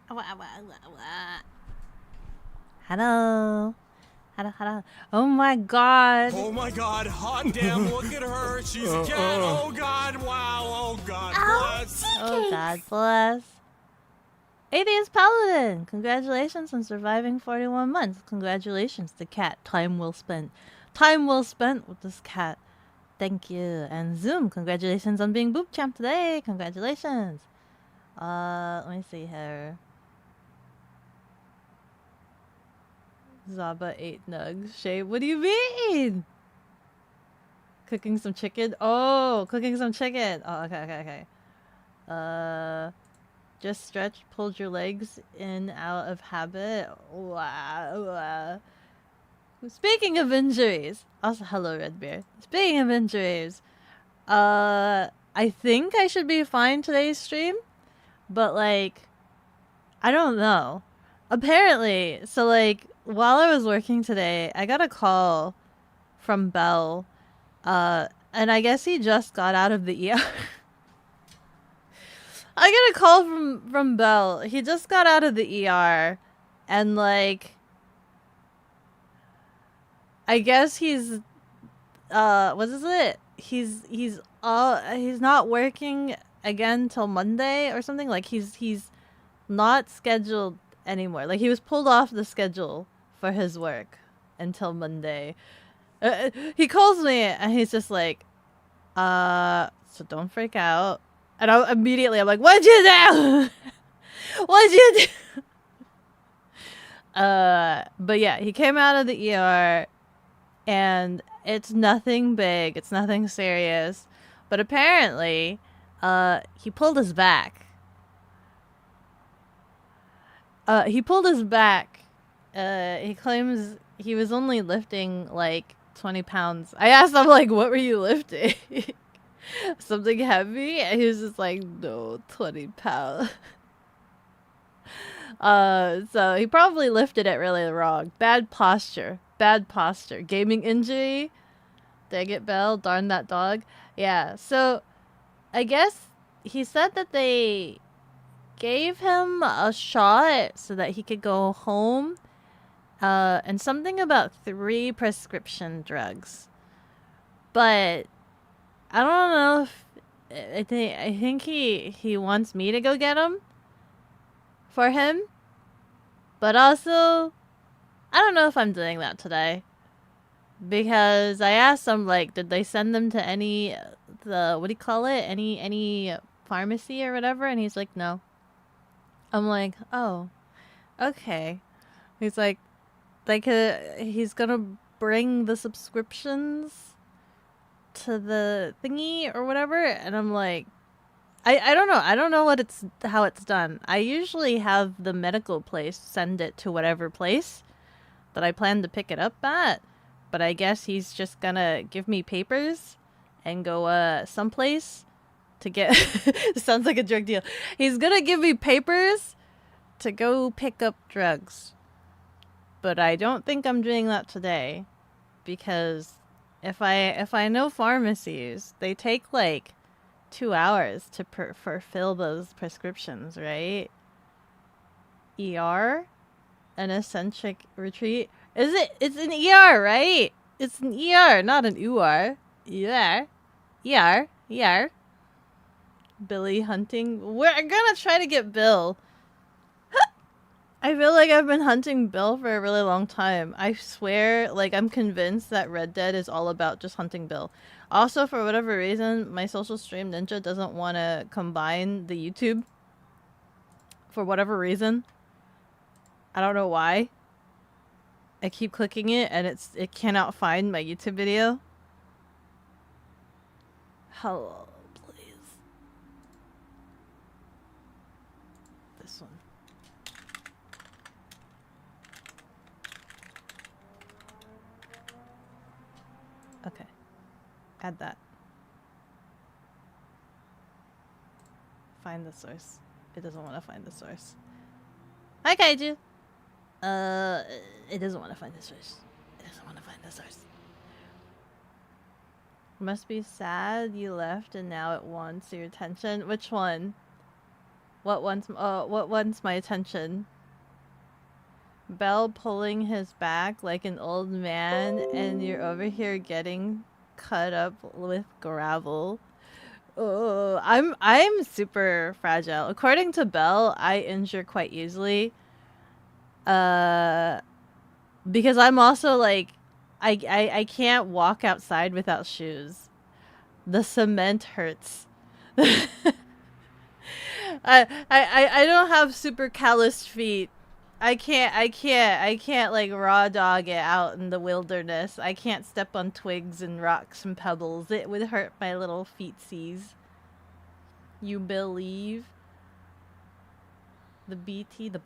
Hello. Hello. Oh my god. Oh my god, hot damn, look at her. She's a cat. Oh god, wow. Oh god, bless. Oh god bless. Atheist Paladin! Congratulations on surviving 41 months. Congratulations, the cat. Time well spent. Time well spent with this cat. Thank you. And Zoom, congratulations on being Boop Champ today. Congratulations. Let me see here. Zaba ate nugs. Shay, what do you mean? Cooking some chicken? Oh, cooking some chicken. Oh, okay. Just stretched, pulled your legs in out of habit. Wow. Speaking of injuries. Also, hello, Redbeard. Speaking of injuries. I think I should be fine today's stream. But, like, I don't know. Apparently, so, like, while I was working today, I got a call from Bell. And I guess he just got out of the ER. I get a call from Bell. He just got out of the ER, and like, I guess he's, what is it? He's not working again till Monday or something. Like he's not scheduled anymore. Like he was pulled off the schedule for his work until Monday. He calls me and he's just like, so don't freak out. And I'm like, what'd you do? What'd you do? But yeah, he came out of the ER and it's nothing big. It's nothing serious. But apparently, he pulled his back. He claims he was only lifting like 20 pounds. I asked him like, what were you lifting? Something heavy? And he was just like, no, 20 pounds. So he probably lifted it really wrong. Bad posture. Gaming injury. Dang it, Bell. Darn that dog. Yeah, so I guess he said that they gave him a shot so that he could go home. And something about 3 prescription drugs. But I don't know if I think he wants me to go get them for him. But also, I don't know if I'm doing that today. Because I asked him, like, did they send them to any, what do you call it? Any pharmacy or whatever? And he's like, no. I'm like, oh, okay. He's like, he's gonna bring the subscriptions to the thingy or whatever. And I'm like, I don't know. I don't know how it's done. I usually have the medical place send it to whatever place that I plan to pick it up at. But I guess he's just gonna give me papers and go someplace to get... This sounds like a drug deal. He's gonna give me papers to go pick up drugs. But I don't think I'm doing that today. Because if I know pharmacies, they take like 2 hours to fulfill those prescriptions, right? ER? An eccentric retreat? It's an ER, right? It's an ER, not an UR. ER. Billy hunting. We're gonna try to get Bill. I feel like I've been hunting Bill for a really long time. I swear, like, I'm convinced that Red Dead is all about just hunting Bill. Also, for whatever reason, my social stream ninja doesn't want to combine the YouTube. For whatever reason. I don't know why. I keep clicking it and it cannot find my YouTube video. Hello, please. This one. Okay. Add that. Find the source. It doesn't want to find the source. Hi, Kaiju. It doesn't want to find the source. Must be sad you left and now it wants your attention. Which one? What wants my attention? Bell pulling his back like an old man, and you're over here getting cut up with gravel. Oh, I'm super fragile. According to Bell, I injure quite easily. Uh, because I'm also like, I can't walk outside without shoes. The cement hurts. I don't have super calloused feet. I can't like raw dog it out in the wilderness. I can't step on twigs and rocks and pebbles. It would hurt my little feetsies. You believe? The BT, the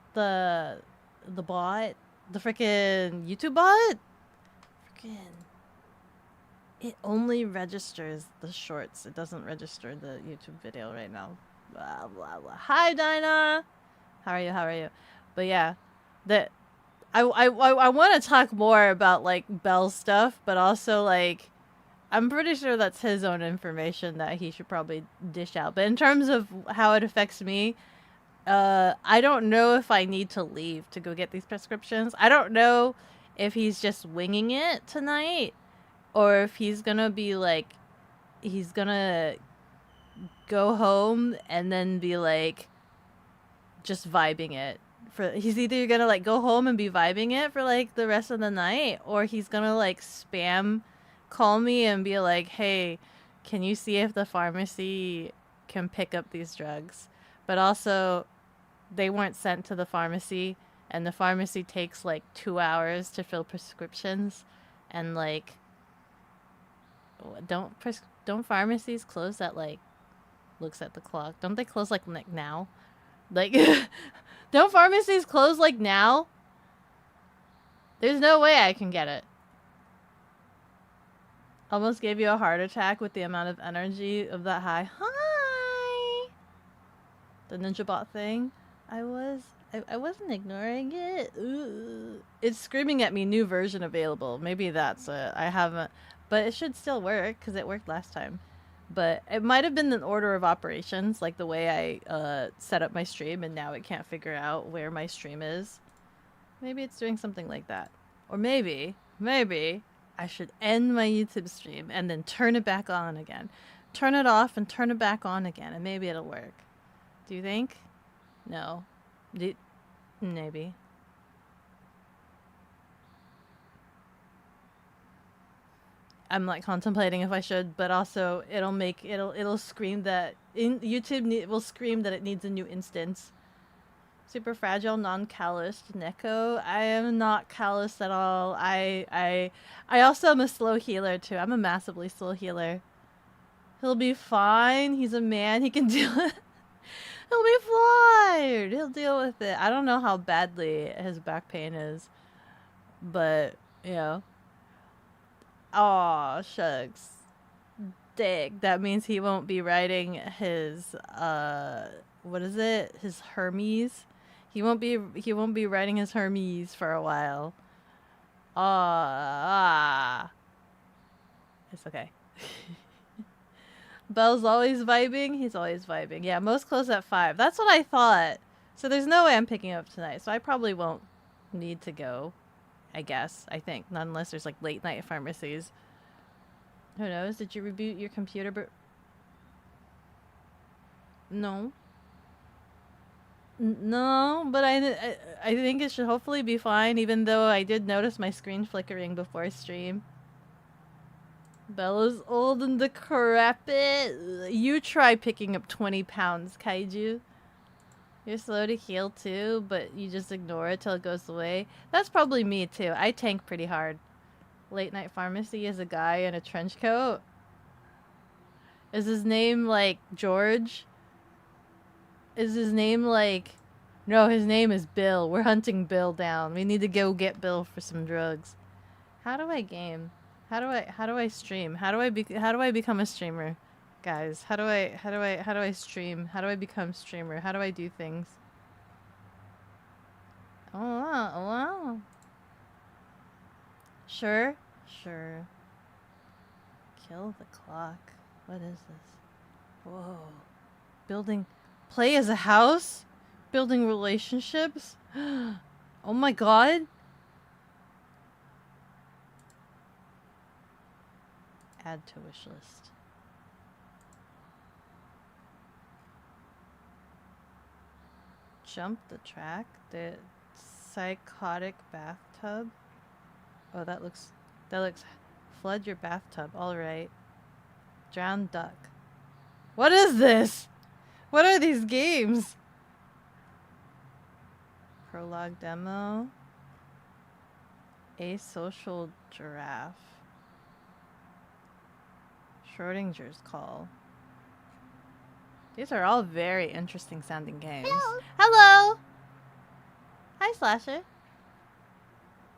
the bot, the freaking YouTube bot? Freaking. It only registers the shorts. It doesn't register the YouTube video right now. Blah blah blah. Hi Dinah. How are you? How are you? But yeah, that I want to talk more about like Bell stuff, but also like I'm pretty sure that's his own information that he should probably dish out. But in terms of how it affects me, I don't know if I need to leave to go get these prescriptions. I don't know if he's just winging it tonight or if he's gonna be like, he's gonna go home and then be like, just vibing it. For he's either gonna like go home and be vibing it for like the rest of the night, or he's gonna like spam call me and be like, hey, can you see if the pharmacy can pick up these drugs? But also, they weren't sent to the pharmacy, and the pharmacy takes like 2 hours to fill prescriptions, and like don't pharmacies close at like, looks at the clock, don't they close like now, like don't pharmacies close like now? There's no way I can get it. Almost gave you a heart attack with the amount of energy of that high. Hi, the ninja bot thing. I wasn't ignoring it. Ooh. It's screaming at me, new version available. Maybe that's it. I haven't, but it should still work because it worked last time. But it might have been an order of operations, like the way I set up my stream, and now it can't figure out where my stream is. Maybe it's doing something like that. Or maybe I should end my YouTube stream and then turn it back on again. Turn it off and turn it back on again, and maybe it'll work. Do you think? No. Maybe. I'm like contemplating if I should, but also it'll scream that YouTube will scream that it needs a new instance. Super fragile, non-calloused Neko. I am not calloused at all. I also am a slow healer too. I'm a massively slow healer. He'll be fine. He's a man. He can deal with He'll be fine. He'll deal with it. I don't know how badly his back pain is, but you know. Aw, shucks. Dick. That means he won't be riding his what is it? His Hermes. He won't be riding his Hermes for a while. It's okay. Bell's always vibing. He's always vibing. Yeah, most close at 5. That's what I thought. So there's no way I'm picking up tonight. So I probably won't need to go. I guess. I think. Not unless there's like late night pharmacies. Who knows? Did you reboot your computer? No. No, but I think it should hopefully be fine, even though I did notice my screen flickering before stream. Bella's old and decrepit. You try picking up 20 pounds, Kaiju. You're slow to heal too, but you just ignore it till it goes away. That's probably me too. I tank pretty hard. Late night pharmacy is a guy in a trench coat. Is his name like George? Is his name like... No, his name is Bill. We're hunting Bill down. We need to go get Bill for some drugs. How do I game? How do I stream? How do I become a streamer? Guys, how do I stream? How do I become streamer? How do I do things? Oh wow. Sure. Kill the clock. What is this? Whoa. Building... Play as a house? Building relationships? Oh my god. Add to wish list. Jump the track? The psychotic bathtub? Oh, that looks... Flood your bathtub. Alright. Drowned duck. What is this? What are these games? Prologue demo. Asocial giraffe. Schrodinger's call. These are all very interesting sounding games. Hello! Hi, Slasher.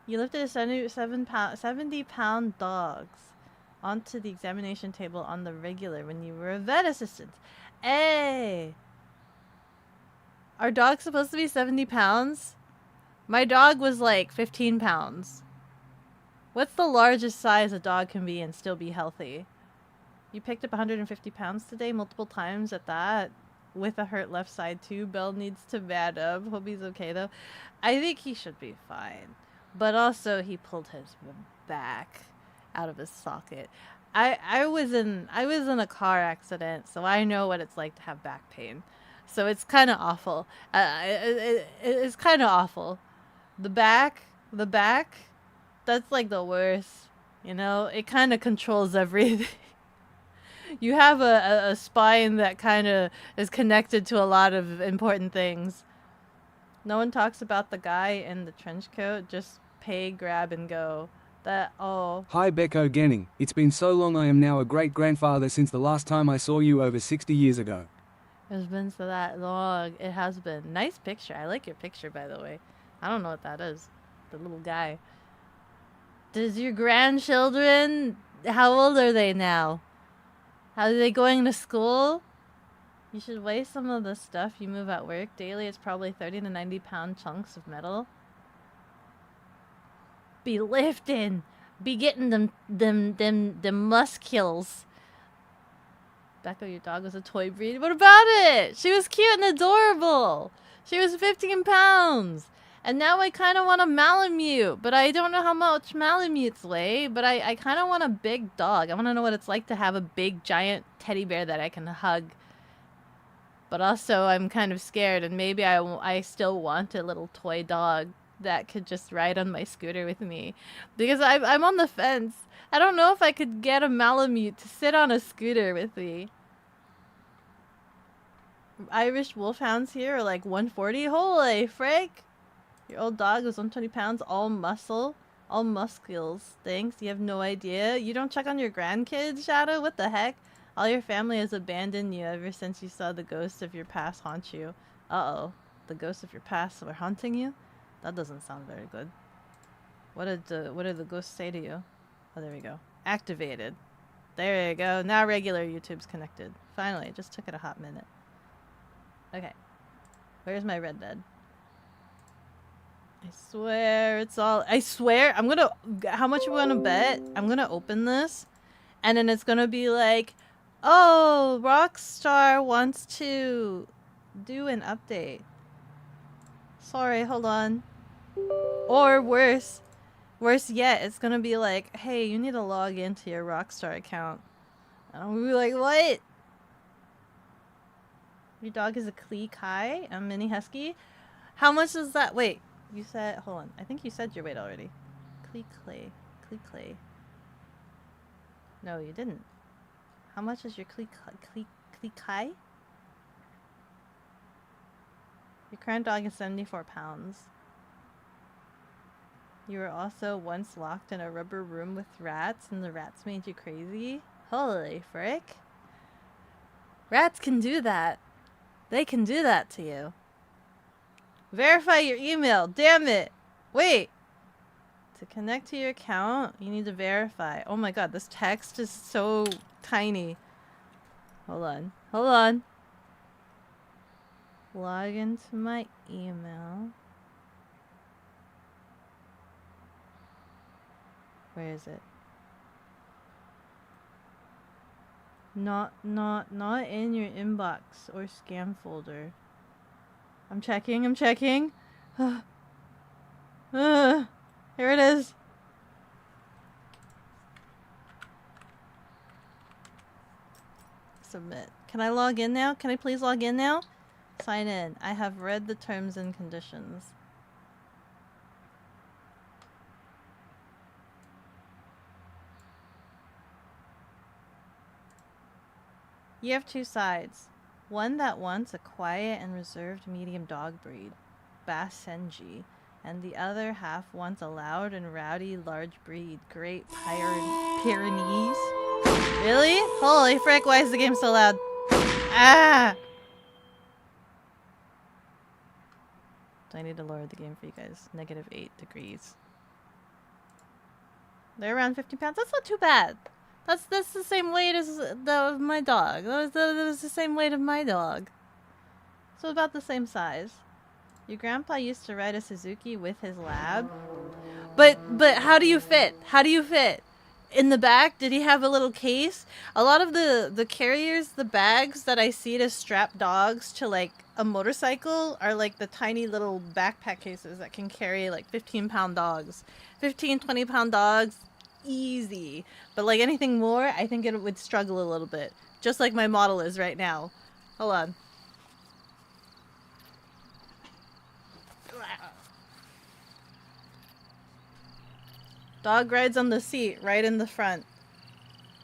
You lifted a 70-pound dogs onto the examination table on the regular when you were a vet assistant. Hey! Are dogs supposed to be 70 pounds? My dog was like 15 pounds. What's the largest size a dog can be and still be healthy? You picked up 150 pounds today, multiple times at that. With a hurt left side too. Bell needs to man up. Hope he's okay though. I think he should be fine. But also he pulled his back out of his socket. I was in a car accident, so I know what it's like to have back pain. So it's kind of awful. It's kind of awful. The back, that's like the worst. You know, it kind of controls everything. You have a spine that kind of is connected to a lot of important things. No one talks about the guy in the trench coat. Just pay, grab, and go. That, oh. Hi bekogenning. It's been so long. I am now a great-grandfather since the last time I saw you over 60 years ago. It's been so that long. It has been. Nice picture. I like your picture, by the way. I don't know what that is. The little guy. Does your grandchildren... How old are they now? Are they going to school? You should weigh some of the stuff you move at work. Daily it's probably 30 to 90 pound chunks of metal. Be lifting. Be getting them muscles. Beko, your dog was a toy breed. What about it? She was cute and adorable. She was 15 pounds. And now I kind of want a Malamute, but I don't know how much Malamutes weigh, but I kind of want a big dog. I want to know what it's like to have a big, giant teddy bear that I can hug. But also, I'm kind of scared, and maybe I still want a little toy dog that could just ride on my scooter with me. Because I'm on the fence. I don't know if I could get a Malamute to sit on a scooter with me. Irish Wolfhounds here are like 140. Holy frick! Your old dog was 120 pounds, all muscle, all muscles. Thanks, you have no idea. You don't check on your grandkids, Shadow? What the heck? All your family has abandoned you ever since you saw the ghosts of your past haunt you. Uh-oh. The ghosts of your past were haunting you? That doesn't sound very good. What did the ghosts say to you? Oh, there we go. Activated. There you go. Now regular YouTube's connected. Finally, it just took it a hot minute. Okay. Where's my Red Dead? I swear it's all... I swear, I'm gonna... How much you wanna bet? I'm gonna open this, and then it's gonna be like, oh, Rockstar wants to do an update. Sorry, hold on. Or worse yet, it's gonna be like, hey, you need to log into your Rockstar account. And I'm gonna be like, what? Your dog is a Klee Kai, a mini husky? How much is that? Wait, you said, hold on. I think you said your weight already. Klee Clay. No, you didn't. How much is your Klee Kai? Your current dog is 74 pounds. You were also once locked in a rubber room with rats, and the rats made you crazy? Holy frick. Rats can do that. They can do that to you. Verify your email. Damn it. Wait. To connect to your account, you need to verify. Oh my god, this text is so tiny. Hold on. Hold on. Log into my email. Where is it? Not in your inbox or scam folder. I'm checking. Here it is. Submit. Can I log in now? Can I please log in now? Sign in. I have read the terms and conditions. You have two sides. One that wants a quiet and reserved medium dog breed, Basenji, and the other half wants a loud and rowdy large breed, Great Pyrenees. Really? Holy frick, why is the game so loud? Ah! Do I need to lower the game for you guys? -8 degrees. They're around 50 pounds. That's not too bad. That's the same weight as my dog. That was the same weight of my dog. So about the same size. Your grandpa used to ride a Suzuki with his lab. But how do you fit? How do you fit? In the back, did he have a little case? A lot of the carriers, the bags that I see to strap dogs to like a motorcycle are like the tiny little backpack cases that can carry like 15-pound dogs. 15, 20-pound dogs, easy. But like anything more, I think it would struggle a little bit. Just like my model is right now. Hold on. Dog rides on the seat, right in the front.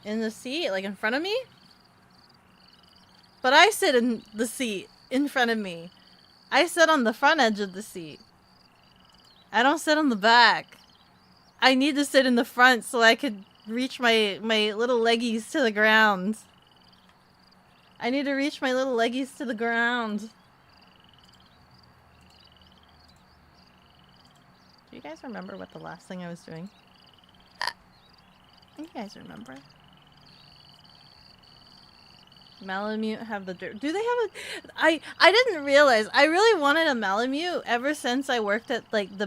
In the seat, like in front of me? But I sit in the seat in front of me. I sit on the front edge of the seat. I don't sit on the back. I need to sit in the front so I could reach my little leggies to the ground. I need to reach my little leggies to the ground. Do you guys remember what the last thing I was doing? You guys remember? Malamute have the dirt. Do they have a... I didn't realize. I really wanted a Malamute ever since I worked at like the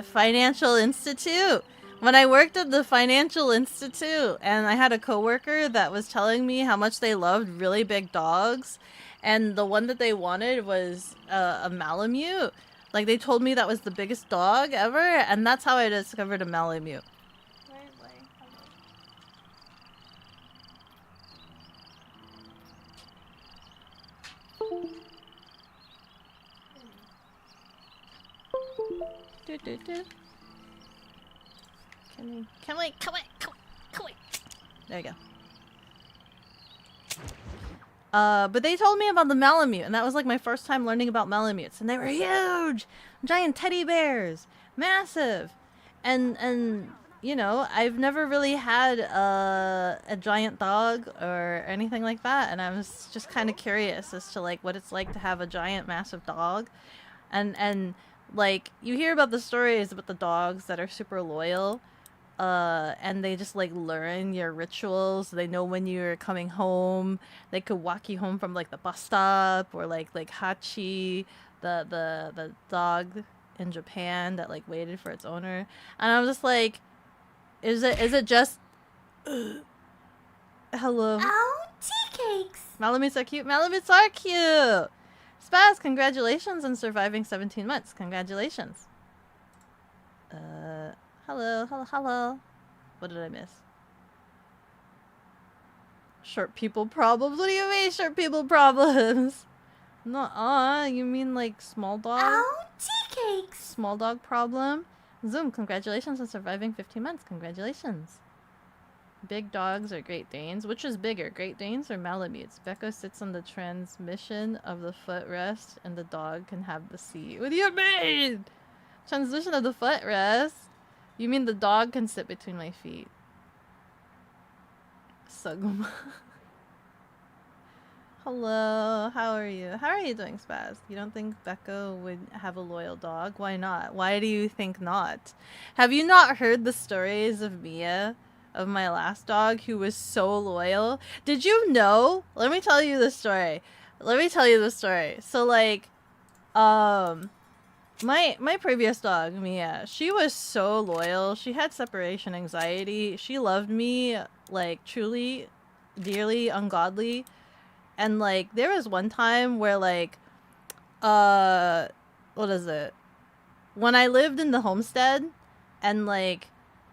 Financial Institute. When I worked at the Financial Institute and I had a coworker that was telling me how much they loved really big dogs, and the one that they wanted was a Malamute. Like they told me that was the biggest dog ever, and that's how I discovered a Malamute. Can we? There you go. But they told me about the Malamute, and that was like my first time learning about Malamutes, and they were huge, giant teddy bears, massive, and you know, I've never really had a giant dog or anything like that, and I was just kind of curious as to like what it's like to have a giant, massive dog, and like you hear about the stories about the dogs that are super loyal. And they just like learn your rituals. They know when you're coming home. They could walk you home from like the bus stop, or like Hachi, the dog in Japan that like waited for its owner. And I'm just like, is it just hello? Oh, tea cakes. Malamutes are cute. Malamutes are cute. Spaz, congratulations on surviving 17 months. Congratulations. Hello. What did I miss? Short people problems? What do you mean short people problems? Nuh-uh, you mean like small dog? Oh, tea cakes. Small dog problem? Zoom, congratulations on surviving 15 months. Congratulations. Big dogs are Great Danes. Which is bigger, Great Danes or Malamutes? Beko sits on the transmission of the footrest and the dog can have the seat. What do you mean? Transmission of the footrest? You mean the dog can sit between my feet? Suguma. Hello, how are you? How are you doing, Spaz? You don't think Beko would have a loyal dog? Why not? Why do you think not? Have you not heard the stories of Mia, of my last dog, who was so loyal? Did you know? Let me tell you the story. So like, my previous dog, Mia, she was so loyal. She had separation anxiety. She loved me, like, truly. dearly ungodly. And like there was one time where like what is it? When I lived in the homestead and like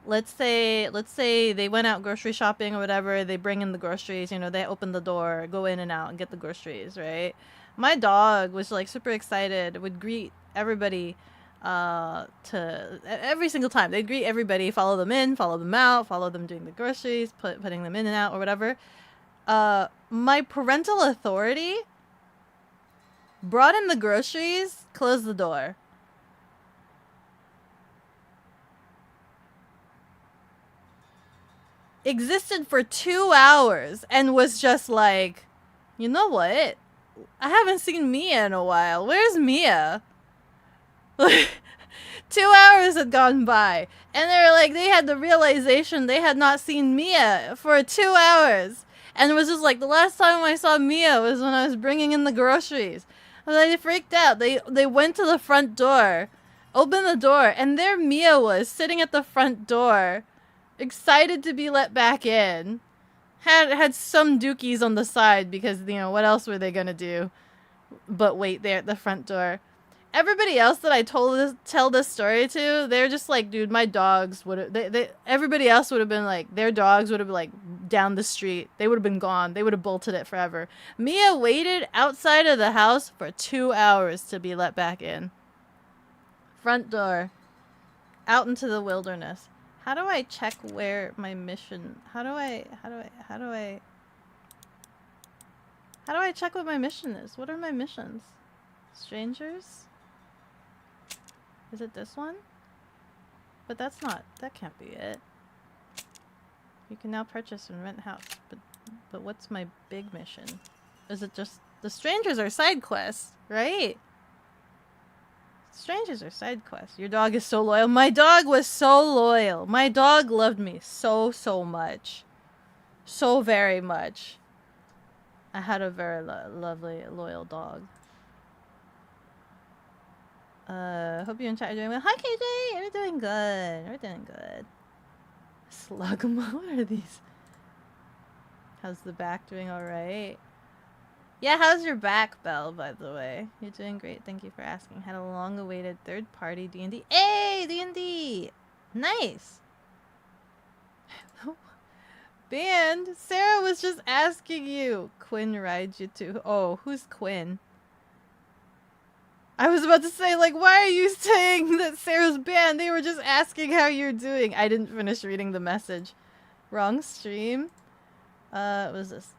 let's say they went out grocery shopping or whatever, they bring in the groceries, you know, they open the door, go in and out and get the groceries, right? My dog was like super excited, would greet everybody to every single time. They'd greet everybody, follow them in, follow them out, follow them doing the groceries, putting them in and out or whatever. My parental authority brought in the groceries, closed the door. Existed for 2 hours and was just like, you know what? I haven't seen Mia in a while. Where's Mia? 2 hours had gone by. And they were like, they had the realization they had not seen Mia for 2 hours. And it was just like, the last time I saw Mia was when I was bringing in the groceries. And they freaked out. They went to the front door, opened the door, and there Mia was sitting at the front door, excited to be let back in. Had some dookies on the side because, you know, what else were they gonna do but wait there at the front door. Everybody else that I tell this story to, they're just like, dude, my dogs would have, everybody else would have been like, their dogs would have been like down the street. They would have been gone. They would have bolted it forever. Mia waited outside of the house for 2 hours to be let back in. Front door. Out into the wilderness. How do I check where my mission, how do I check what my mission is? What are my missions? Strangers? Is it this one? But that's not, that can't be it. You can now purchase and rent house, but what's my big mission? Is it just, the strangers are side quests, right? Strangers are side quests. Your dog is so loyal. My dog was so loyal. My dog loved me so much. So very much. I had a very lovely, loyal dog. Hope you and chat are doing well. Hi, KJ! We're doing good. We're doing good. Slugma? What are these? How's the back doing alright? Yeah, how's your back, Belle, by the way? You're doing great. Thank you for asking. Had a long-awaited third-party D&D. Hey, D&D! Nice! Band, Sarah was just asking you. Quinn rides you too. Oh, who's Quinn? I was about to say, like, why are you saying that Sarah's banned? They were just asking how you're doing. I didn't finish reading the message. Wrong stream. What was this?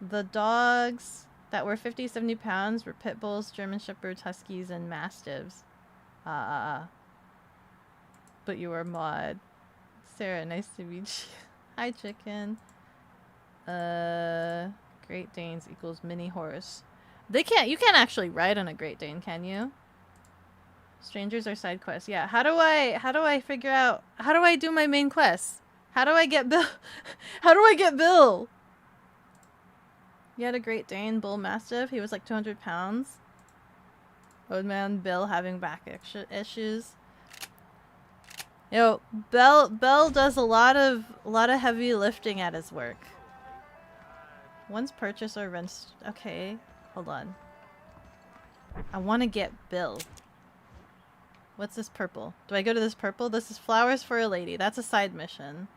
The dogs that were 50, 70 pounds were pit bulls, German shepherds, huskies, and mastiffs. But you were mod. Sarah, nice to meet you. Hi, chicken. Great Danes equals mini horse. You can't actually ride on a Great Dane, can you? Strangers are side quests. Yeah, how do I figure out, how do I do my main quest? How do I get Bill? How do I get Bill? You had a Great Dane, bull mastiff. He was like 200 pounds. Old man Bill having back issues. Yo, Bell does a lot of heavy lifting at his work. Once purchase or rent. Okay, hold on. I want to get Bill. What's this purple? Do I go to this purple? This is flowers for a lady. That's a side mission.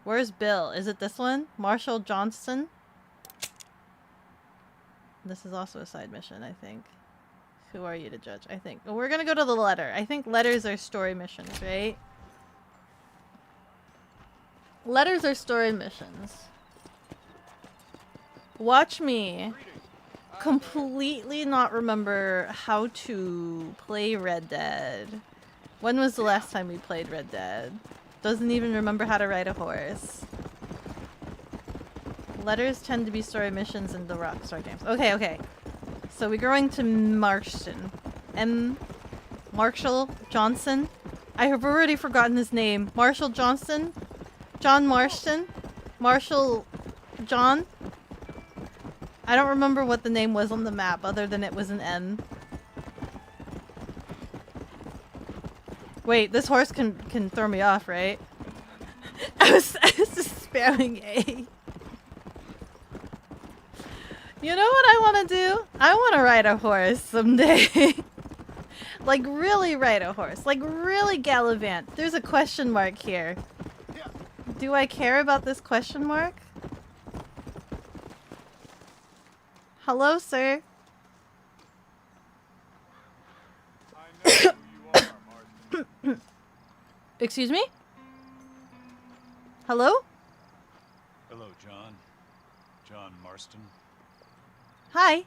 Where's Bill? Is it this one? Marshall Johnston? This is also a side mission, I think. Who are you to judge? I think. Well, we're gonna go to the letter. I think letters are story missions, right? Letters are story missions. Watch me completely not remember how to play Red Dead. When was the last time we played Red Dead? Doesn't even remember how to ride a horse. Letters tend to be story missions in the Rockstar games. Okay. So we're going to Marston. Marshall Johnson? I have already forgotten his name. Marshall Johnston? John Marston? Marshall John? I don't remember what the name was on the map other than it was an M. Wait, this horse can throw me off, right? I was just spamming A. You know what I want to do? I want to ride a horse someday. Like really ride a horse. Like really gallivant. There's a question mark here. Do I care about this question mark? Hello, sir. I know who you are, Marston. Excuse me? Hello? Hello, John. John Marston. Hi.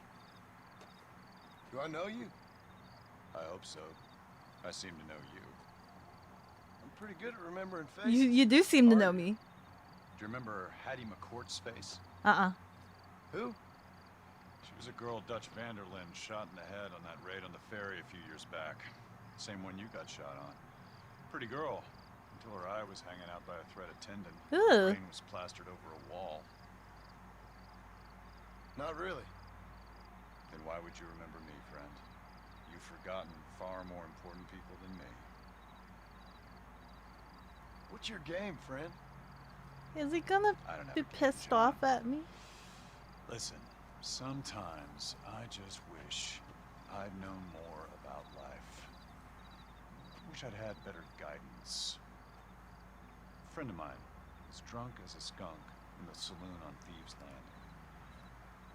Do I know you? I hope so. I seem to know you. I'm pretty good at remembering faces. You do seem to know me. Do you remember Hattie McCourt's face? Uh-uh. Who? She was a girl Dutch Vanderlyn shot in the head on that raid on the ferry a few years back. Same one you got shot on. Pretty girl. Until her eye was hanging out by a thread of tendon. Ooh. Her brain was plastered over a wall. Not really. Then why would you remember me, friend? You've forgotten far more important people than me. What's your game, friend? Is he gonna I don't have be a game, pissed John. off at me? Listen, sometimes I just wish I'd known more about life. Wish I'd had better guidance. A friend of mine was drunk as a skunk in the saloon on Thieves' Landing.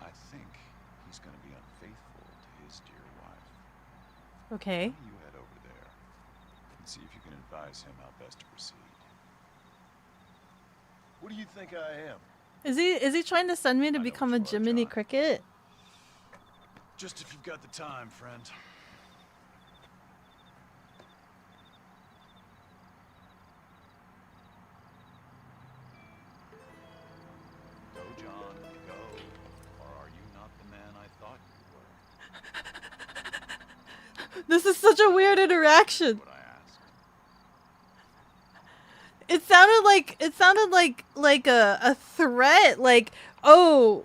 I think he's gonna be unfaithful to his dear wife. Okay. Why don't you head over there and see if you can advise him how best to proceed. What do you think I am? Is he trying to send me to I know become a what you are, Jiminy John. Cricket? Just if you've got the time, friend. Go, John, go. Or are you not the man I thought you were? This is such a weird interaction. What I asked. It sounded like a threat, like, oh,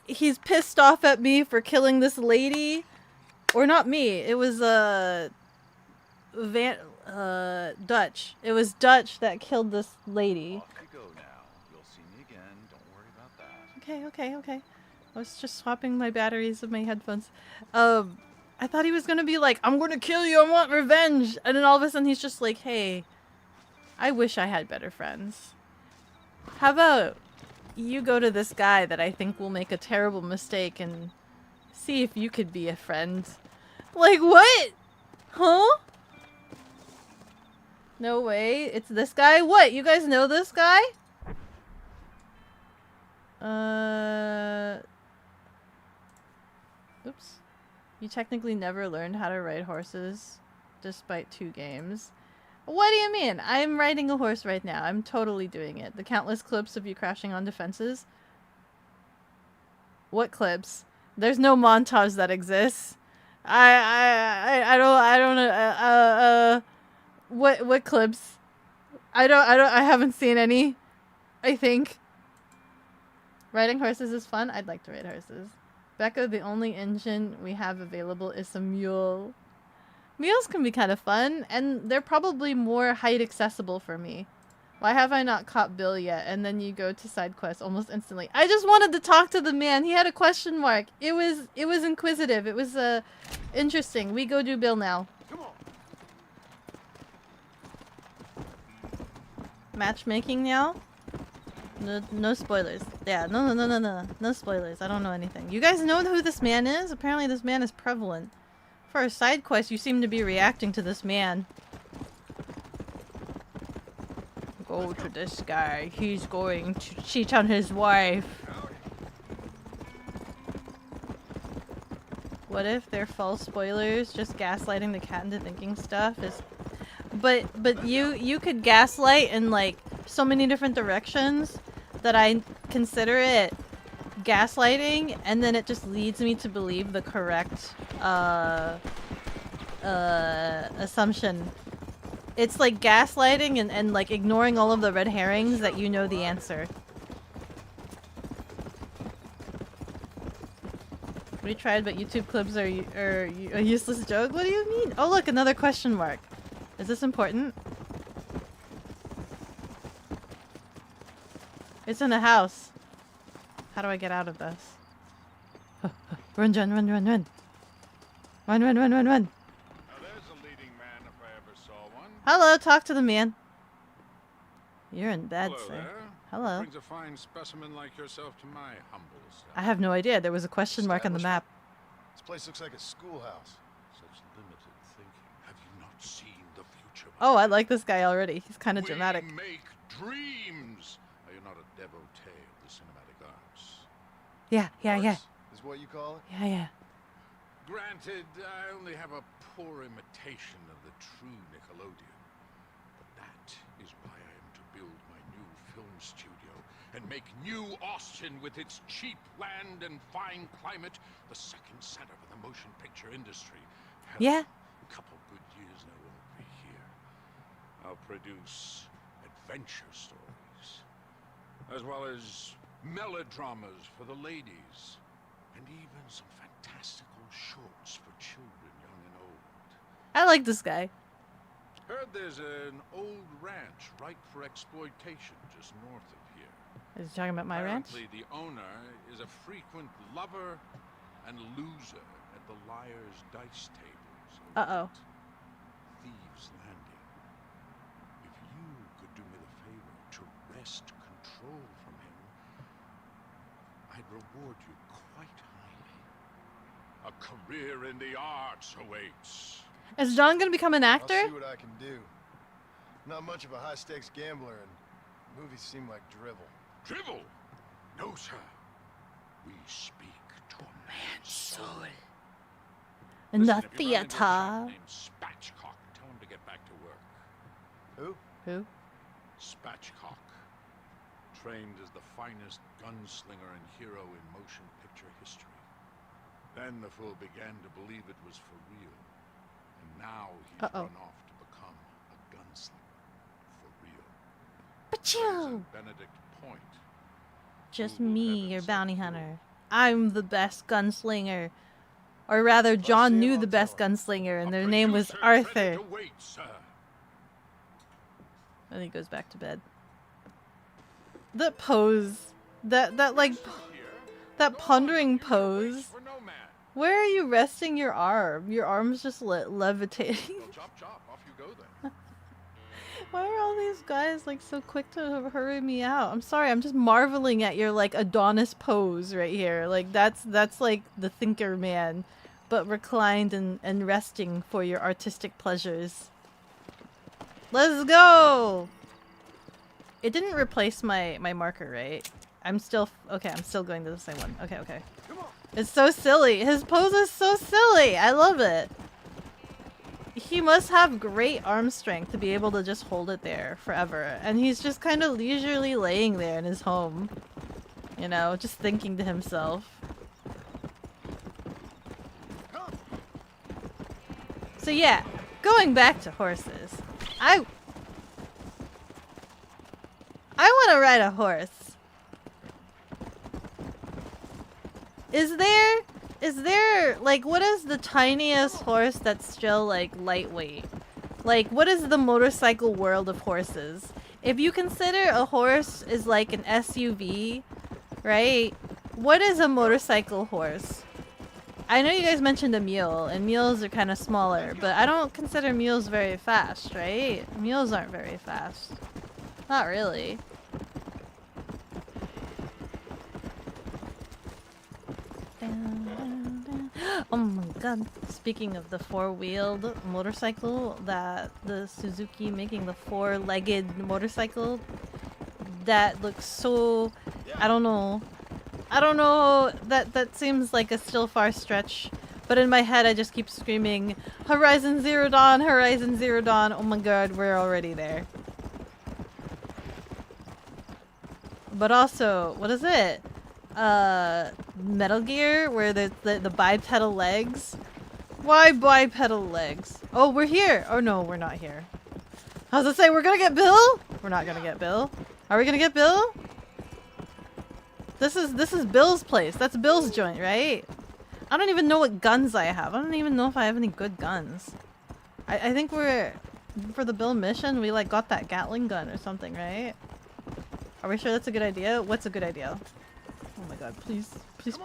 he's pissed off at me for killing this lady. Or not me. It was Dutch. It was Dutch that killed this lady. Off you go now. You'll see me again. Don't worry about that. Okay. I was just swapping my batteries of my headphones. I thought he was gonna be like, I'm gonna kill you, I want revenge. And then all of a sudden he's just like, hey, I wish I had better friends. How about you go to this guy that I think will make a terrible mistake and see if you could be a friend. Like, what? Huh? No way. It's this guy? What? You guys know this guy? Oops. You technically never learned how to ride horses despite 2 games. What do you mean? I'm riding a horse right now. I'm totally doing it. The countless clips of you crashing on defenses. What clips? There's no montage that exists. I don't know. What clips? I haven't seen any. I think. Riding horses is fun. I'd like to ride horses. Beko, the only engine we have available is a mule. Mules can be kind of fun, and they're probably more height accessible for me. Why have I not caught Bill yet? And then you go to side quest almost instantly. I just wanted to talk to the man. He had a question mark. It was inquisitive. It was interesting. We go do Bill now. Come on. Matchmaking now? No spoilers. Yeah, no spoilers. I don't know anything. You guys know who this man is? Apparently this man is prevalent. For a side quest, you seem to be reacting to this man. Go to this guy. He's going to cheat on his wife. What if they're false spoilers? Just gaslighting the cat into thinking stuff is... But you could gaslight in like so many different directions that I consider it gaslighting, and then it just leads me to believe the correct assumption. It's like gaslighting and like ignoring all of the red herrings that you know the answer. We tried, but YouTube clips are a useless joke. What do you mean? Oh look, another question mark. Is this important? It's in a house. How do I get out of this? Run, John, run, run, run. Run, run, run, run, run. Now there's a leading man if I ever saw one. Hello, talk to the man. You're in bed, Hello sir. there. Hello. Brings a fine specimen like yourself to my humble self. I have no idea. There was a question mark on the map. This place looks like a schoolhouse. Such limited thinking. Have you not seen the future? Oh, I like this guy already. He's kind of We dramatic. make dreams. Are you not a devotee of the cinematic arts? Yeah. Arts is what you call it? Yeah. Granted, I only have a poor imitation of the true Nickelodeon. But that is why I am to build my new film studio and make New Austin with its cheap land and fine climate the second center for the motion picture industry. Hell, Yeah. a couple good years and I won't be here. I'll produce adventure stories, as well as melodramas for the ladies, and even some fantastical shorts for children, young and old. I like this guy. Heard there's an old ranch ripe for exploitation just north of here. Is he talking about my ranch? Apparently, the owner is a frequent lover and loser at the liar's dice tables. Uh-oh. Thieves Landing. If you could do me the favor to wrest control from him, I'd reward you quite highly. A career in the arts awaits. Is John gonna become an I'll actor? see what I can do. Not much of a high-stakes gambler, and movies seem like drivel. Drivel? No, sir. We speak to a man's soul. In the Listen, if you run into a chap theater. named Spatchcock, tell him to get back to work. Who? Who? Spatchcock, trained as the finest gunslinger and hero in motion picture history. Then the fool began to believe it was for real. And now he's run off to become a gunslinger. For real. Achoo! Benedict Point. Just Who will me, heaven your send bounty you? hunter. I'm the best gunslinger. Or rather, John knew the best gunslinger, and A their name was producer ready Arthur. to wait, sir. And he goes back to bed. That pose. That like, that pondering pose. For no man. Where are you resting your arm? Your arm's just levitating. Well, chop, chop. Off you go then. Why are all these guys like so quick to hurry me out? I'm sorry, I'm just marveling at your like Adonis pose right here. Like that's like the thinker man, but reclined and resting for your artistic pleasures. Let's go! It didn't replace my marker, right? I'm still going to the same one. Okay. It's so silly. His pose is so silly. I love it. He must have great arm strength to be able to just hold it there forever. And he's just kind of leisurely laying there in his home. You know, just thinking to himself. So yeah, going back to horses. I want to ride a horse. Is there, like, what is the tiniest horse that's still, like, lightweight? Like, what is the motorcycle world of horses? If you consider a horse is like an SUV, right? What is a motorcycle horse? I know you guys mentioned a mule, and mules are kind of smaller, but I don't consider mules very fast, right? Mules aren't very fast. Not really. Oh my god. Speaking of the four-wheeled motorcycle, that the Suzuki making the four-legged motorcycle, that looks so, I don't know, that seems like a still far stretch, but in my head I just keep screaming, Horizon Zero Dawn, Horizon Zero Dawn, oh my god, we're already there. But also, what is it? Metal Gear, where the bipedal legs. Why bipedal legs? Oh, we're here. Oh no, we're not here. I was gonna say, we're gonna get Bill? We're not gonna get Bill. Are we gonna get Bill? This is Bill's place. That's Bill's joint, right? I don't even know what guns I have. I don't even know if I have any good guns. I think we're, for the Bill mission, we like got that Gatling gun or something, right? Are we sure that's a good idea? What's a good idea? Oh my god, please. Please.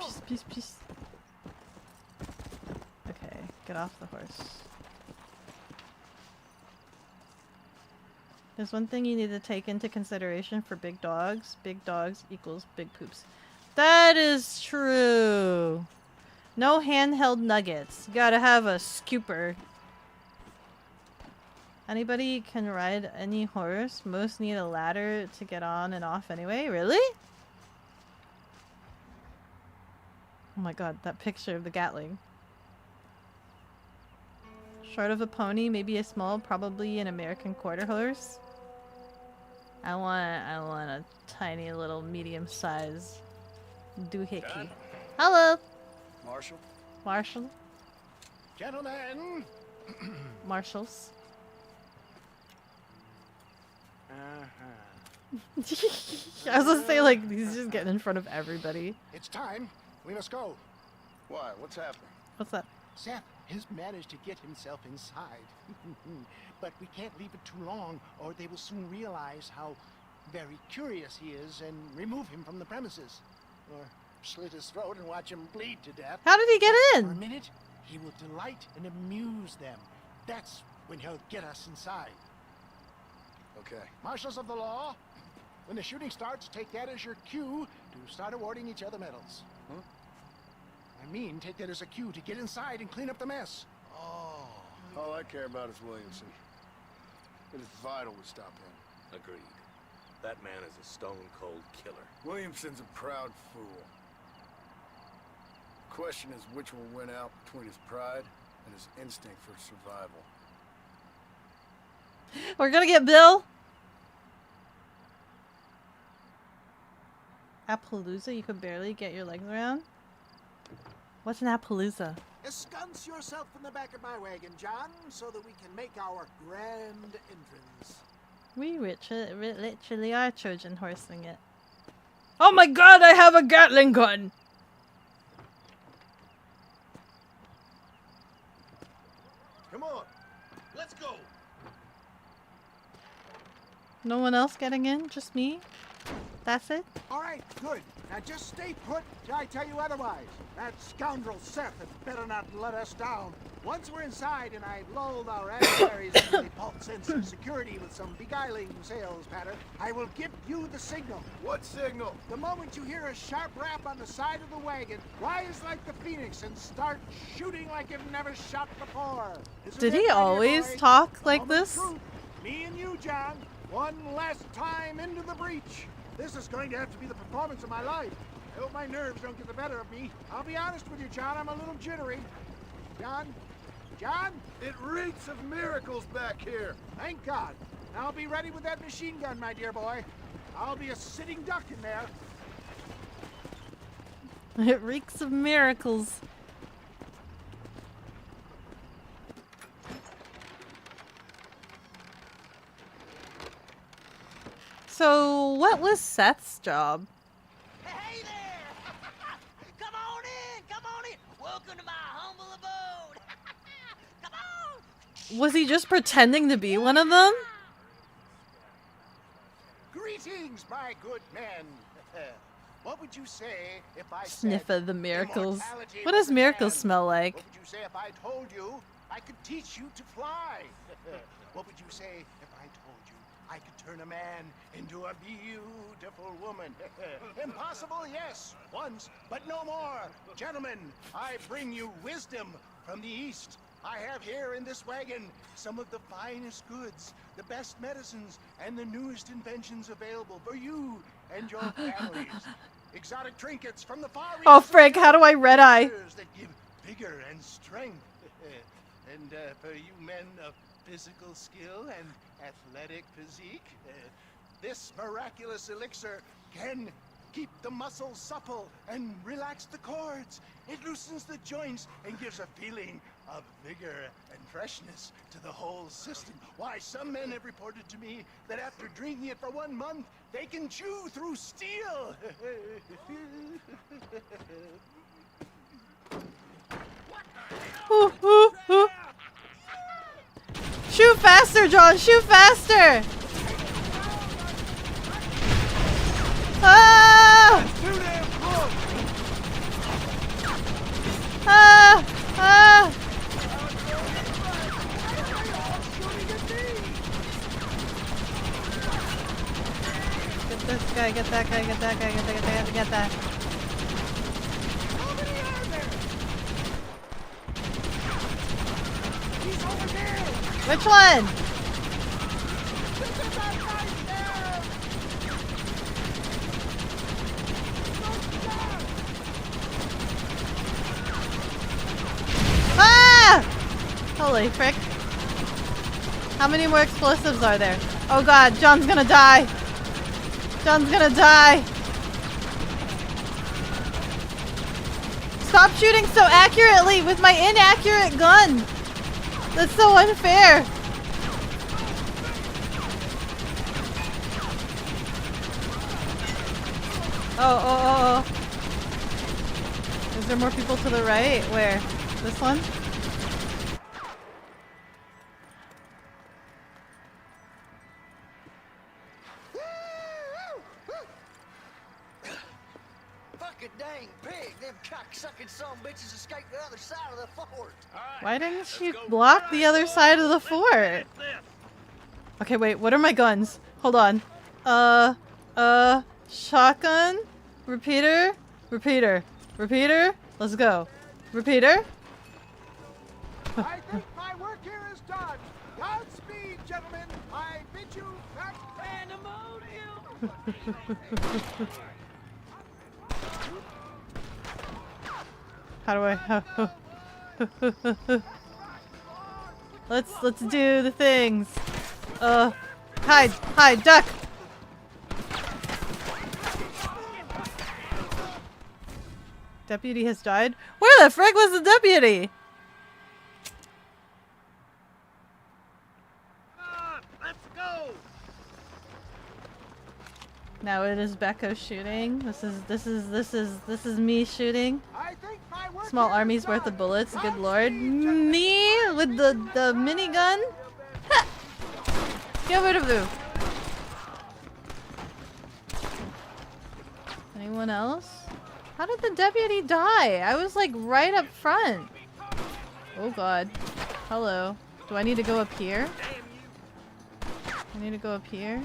Get off the horse. There's one thing you need to take into consideration for big dogs. Big dogs equals big poops. That is true. No handheld nuggets. You gotta have a scooper. Anybody can ride any horse. Most need a ladder to get on and off anyway. Really? Oh my god, that picture of the Gatling. Short of a pony, maybe a small, probably an American quarter horse. I want a tiny little medium size doohickey. Dad? Hello, Marshall? Marshall. Gentlemen! Marshalls. I was gonna say, like, he's just getting in front of everybody. It's time. We must go. Why? What's happening? What's that? Seth has managed to get himself inside. But we can't leave it too long, or they will soon realize how very curious he is and remove him from the premises. Or slit his throat and watch him bleed to death. How did he get For a in? minute, he will delight and amuse them. That's when he'll get us inside. Okay. Marshals of the law, when the shooting starts, take that as your cue to start awarding each other medals. Huh? I mean, take that as a cue to get inside and clean up the mess. Oh. All I care about is Williamson. It is vital we stop him. Agreed. That man is a stone-cold killer. Williamson's a proud fool. The question is which will win out between his pride and his instinct for survival. We're gonna get Bill. Appaloosa, you could barely get your legs around. What's an Appaloosa? Ensconce yourself in the back of my wagon, John, so that we can make our grand entrance. We literally are Trojan horsing it. Oh my god, I have a Gatling gun! Come on, let's go. No one else getting in? Just me? That's it? All right, good. Now just stay put till I tell you otherwise. That scoundrel Seth had better not let us down. Once we're inside and I've lulled our adversaries into a false sense of security with some beguiling sales patter, I will give you the signal. What signal? The moment you hear a sharp rap on the side of the wagon, rise like the phoenix and start shooting like you've never shot before. Isn't Did it, he my dear always boy? talk like Moment of this? truth. Me and you, John. One last time into the breach. This is going to have to be the performance of my life. I hope my nerves don't get the better of me. I'll be honest with you, John. I'm a little jittery. John? John? It reeks of miracles back here. Thank God. Now be ready with that machine gun, my dear boy. I'll be a sitting duck in there. It reeks of miracles. So, what was Seth's job? Hey there! Come on in! Come on in! Welcome to my humble abode! Come on! Was he just pretending to be one of them? Greetings, my good men. What would you say if I Sniff said of the miracles. immortality What was does a miracles man? smell like? What would you say if I told you I could teach you to fly? What would you say if I told you I could turn a man into a beautiful woman? Impossible, yes, once, but no more. Gentlemen, I bring you wisdom from the East. I have here in this wagon some of the finest goods, the best medicines, and the newest inventions available for you and your families. Exotic trinkets from the far Oh, East frick, how do I red eye? that give vigor and strength. And for you men of physical skill and athletic physique, this miraculous elixir can keep the muscles supple and relax the cords. It loosens the joints and gives a feeling of vigor and freshness to the whole system. Why, some men have reported to me that after drinking it for 1 month, they can chew through steel. Ooh, ooh, ooh. Shoot faster, John! Shoot faster! Ah! Ah! Ah! this guy, get that guy, get that guy, get that, get that. How many are there? He's over there. Which one? There's a bad guy there. Ah! Holy frick. How many more explosives are there? Oh god, John's gonna die. John's gonna die. Stop shooting so accurately with my inaccurate gun. That's so unfair. Oh. Is there more people to the right? Where? This one? Fucking dang pig! Them cocksucking son bitches escaped the other side of the fort. Why didn't she block the other side of the fort? Okay, wait, what are my guns? Hold on. Shotgun? Repeater? Repeater? Let's go. Repeater? I think my work here is done. Godspeed, gentlemen. I bid you back pandemonium. How do I? Let's do the things. Hide, duck. Deputy has died. Where the frick was the deputy? Let's go. Now it is Beko shooting. This is me shooting. I think my work Small here is army's worth of done. bullets. Good lord. Godspeed, gentlemen. Me with the minigun. Ha! Get rid of you. Anyone else? How did the deputy die? I was like right up front. Oh god. Hello. Do I need to go up here? I need to go up here.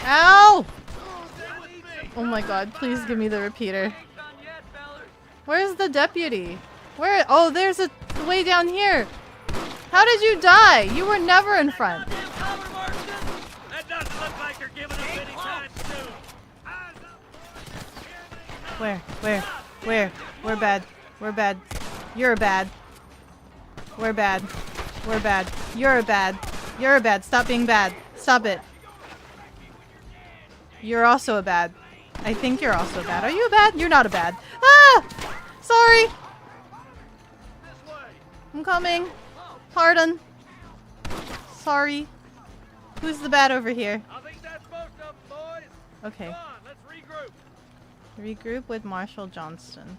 Ow! Oh my god, please give me the repeater. Where's the deputy? Where? Oh, there's a way down here. How did you die? You were never in front. That doesn't look like you're giving us any time soon. Where? We're bad. We're bad. You're bad. We're bad. We're bad. You're bad. You're bad. Stop being bad. Stop it. You're also a bad. I think you're also bad. Are you a bad? You're not a bad. Ah! Sorry. I'm coming. Pardon. Sorry. Who's the bad over here? I think that's most of them, boys. Okay. Come on, let's regroup. Regroup with Marshall Johnston.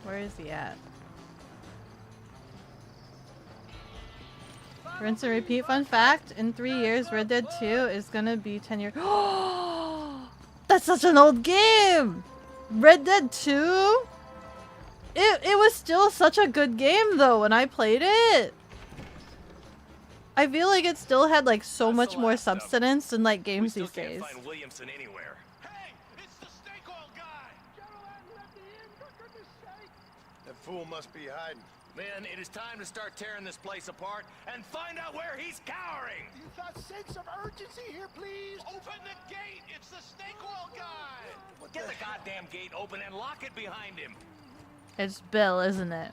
Where is he at? Rinse and repeat. Fun fact, in 3 years, Red Dead 2 is gonna be 10 years. That's such an old game! Red Dead 2? It was still such a good game though when I played it. I feel like it still had like so much more substance than like games these days. Williamson anywhere. Hey, it's the snake oil guy. Gentlemen, let me in, for goodness sake. That fool must be hiding. Men, it is time to start tearing this place apart and find out where he's cowering. You've got sense of urgency here, please. Open the gate. It's the snake oil guy. Get the goddamn gate open and lock it behind him. It's Bill, isn't it?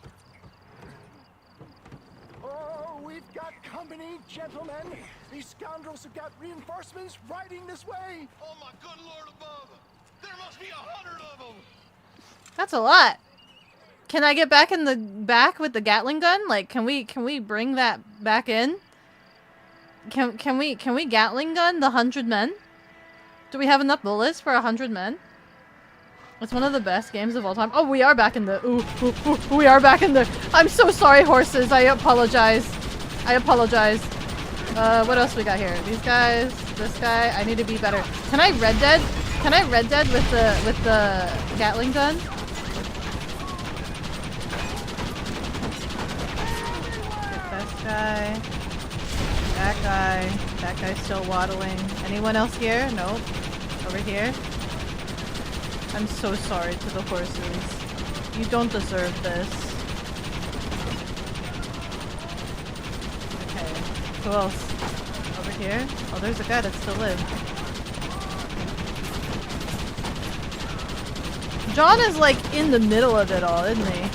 Oh, we've got company, gentlemen. These scoundrels have got reinforcements riding this way. Oh my good lord above. There must be 100 of them. That's a lot. Can I get back in the back with the Gatling gun? Like, can we bring that back in? Can we Gatling gun the 100 men? Do we have enough bullets for 100 men? It's one of the best games of all time. Oh, we are back in the. We are back in the. I'm so sorry, horses. I apologize. What else we got here? These guys. This guy. I need to be better. Can I Red Dead? Can I Red Dead with the Gatling gun? Get this guy. That guy. That guy's still waddling. Anyone else here? Nope. Over here. I'm so sorry to the horses. You don't deserve this. Okay. Who else? Over here? Oh, there's a guy that still lives. John is like in the middle of it all, isn't he?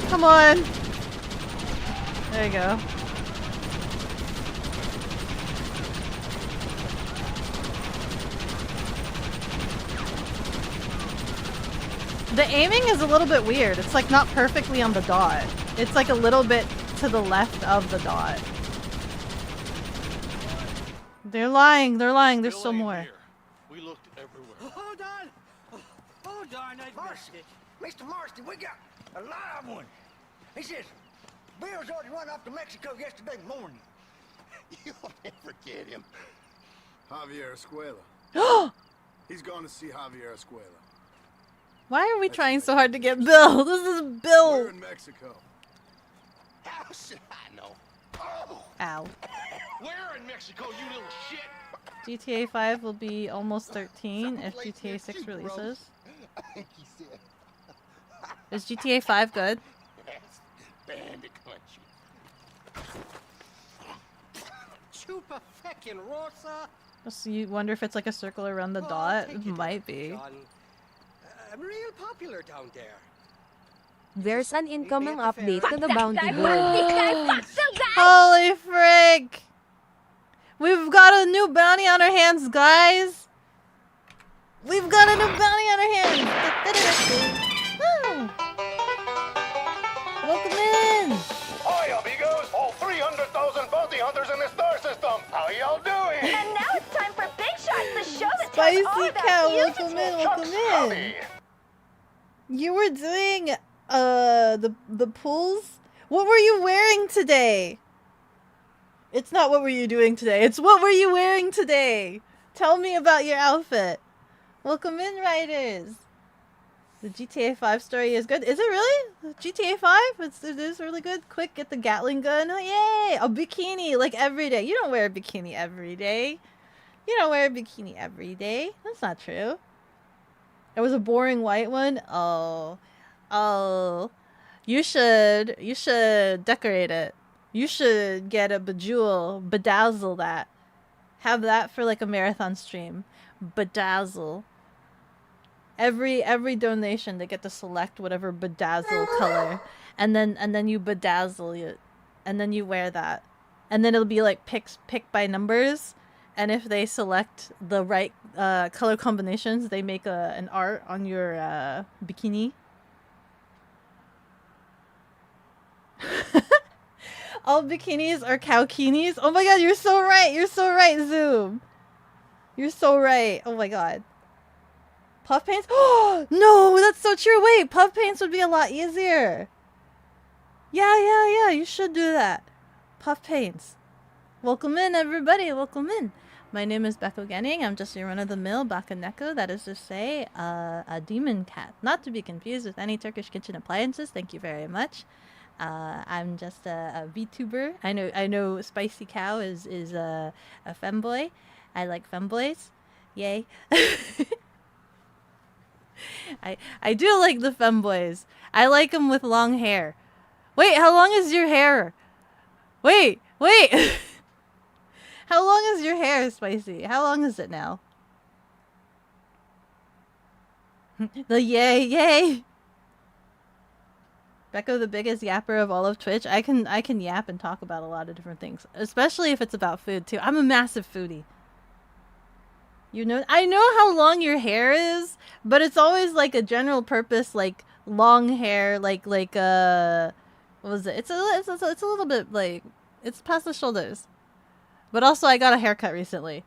Come on! There you go. The aiming is a little bit weird. It's like not perfectly on the dot. It's like a little bit to the left of the dot. They're lying. They're lying. There's still more. We looked everywhere. Hold on. Oh, darn, I missed it. Mr. Marston, we got a live one. He says, Bill's already run off to Mexico yesterday morning. You'll never get him. Javier Escuela. He's gone to see Javier Escuela. Why are we trying so hard to get Bill? This is Bill. We're in Mexico. How should I know? Oh. Ow. Where in Mexico, you little shit? GTA 5 will be almost 13 if GTA 6 releases. I think he said. Is GTA 5 good? Yes, bandit country. Chupa feckin' Rosa. So you wonder if it's like a circle around the dot? It might be. Real popular down there. There's an incoming update to the bounty board. Holy frick! We've got a new bounty on our hands, guys! We've got a new bounty on our hands! Woo. Welcome in! Hi, amigos! All 300,000 bounty hunters in the star system! How y'all doing? And now it's time for Big Shots, the show that Spicy tells all about cow, you. welcome in, welcome in! You were doing, the pools? What were you wearing today? It's not what were you doing today, it's what were you wearing today? Tell me about your outfit. Welcome in, writers. The GTA 5 story is good. Is it really? GTA 5? It is really good. Quick, get the Gatling gun. Oh, yay! A bikini, like every day. You don't wear a bikini every day. You don't wear a bikini every day. That's not true. It was a boring white one. Oh. You should decorate it. You should get a bejewel, bedazzle that. Have that for like a marathon stream. Bedazzle. Every donation they get to select whatever bedazzle color. And then you bedazzle it. And then you wear that. And then it'll be like picked by numbers. And if they select the right color combinations, they make an art on your bikini. All bikinis are cowkinis. Oh my god, you're so right. You're so right, Zoom. You're so right. Oh my god. Puff paints? Oh, no, that's so true. Wait, puff paints would be a lot easier. Yeah, you should do that. Puff paints. Welcome in, everybody. Welcome in. My name is bekogenning. I'm just your run-of-the-mill bakaneko. That is to say, a demon cat. Not to be confused with any Turkish kitchen appliances. Thank you very much. I'm just a Vtuber. I know Spicy Cow is a femboy. I like femboys. Yay. I do like the femboys. I like them with long hair. Wait, how long is your hair? Wait. How long is your hair, Spicy? How long is it now? The yay. Beko, the biggest yapper of all of Twitch. I can yap and talk about a lot of different things, especially if it's about food too. I'm a massive foodie. You know, I know how long your hair is, but it's always like a general purpose, like long hair, like what was it? It's a little bit like it's past the shoulders. But also, I got a haircut recently.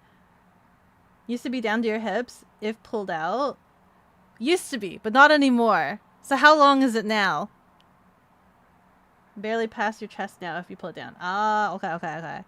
Used to be down to your hips if pulled out. Used to be, but not anymore. So how long is it now? Barely past your chest now if you pull it down. Ah, okay.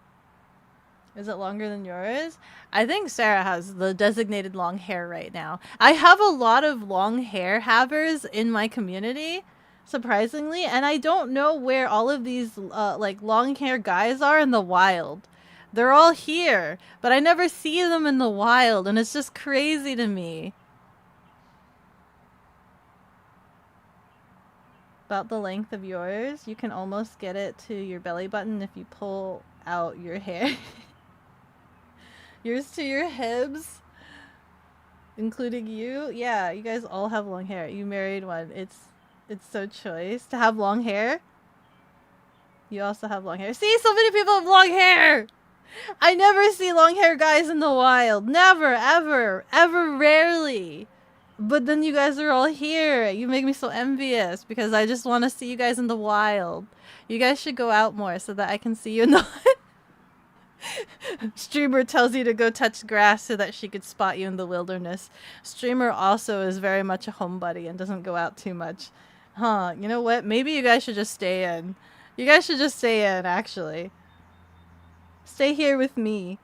Is it longer than yours? I think Sarah has the designated long hair right now. I have a lot of long hair havers in my community. surprisingly, and I don't know where all of these like long hair guys are in the wild. They're all here, but I never see them in the wild, and it's just crazy to me. About the length of yours, you can almost get it to your belly button if you pull out your hair. Yours to your hips, including you. Yeah, you guys all have long hair. You married one. It's so choice to have long hair. You also have long hair. See, so many people have long hair. I never see long hair guys in the wild. Never, ever, ever, rarely. But then you guys are all here. You make me so envious because I just want to see you guys in the wild. You guys should go out more so that I can see you in the Streamer tells you to go touch grass so that she could spot you in the wilderness. Streamer also is very much a homebody and doesn't go out too much. Huh, you know what? Maybe you guys should just stay in. You guys should just stay in, actually. Stay here with me.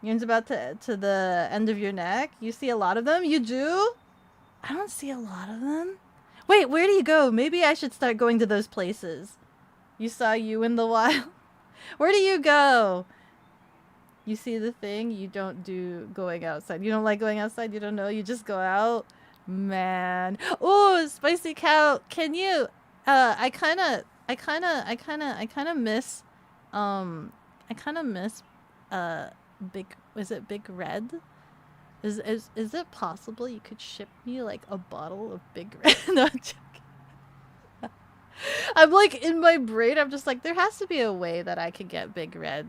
Yours about to the end of your neck. You see a lot of them? You do? I don't see a lot of them. Wait, where do you go? Maybe I should start going to those places. You saw you in the wild. Where do you go? You see the thing? You don't do going outside. You don't like going outside? You don't know? You just go out? Man. Oh, Spicy Cow. Can you... I kind of miss... Big... Is it Big Red? Is it possible you could ship me, like, a bottle of Big Red? No, I'm joking. I'm like, in my brain, I'm just like, there has to be a way that I can get Big Red.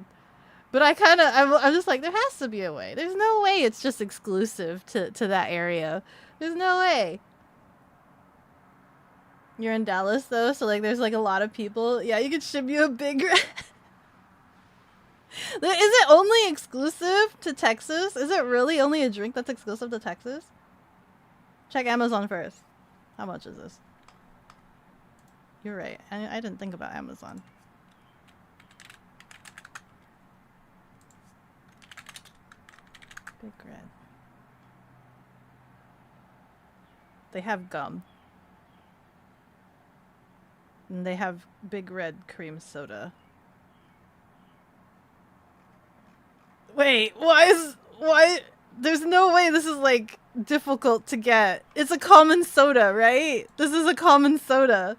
But I'm just like, there has to be a way. There's no way it's just exclusive to that area. There's no way. You're in Dallas, though, so, like, there's, like, a lot of people. Yeah, you could ship you a Big Red. Is it only exclusive to Texas? Is it really only a drink that's exclusive to Texas? Check Amazon first. How much is this? You're right. I didn't think about Amazon. Big Red. They have gum. And they have Big Red cream soda. Wait, why? There's no way this is, like, difficult to get. It's a common soda, right? This is a common soda.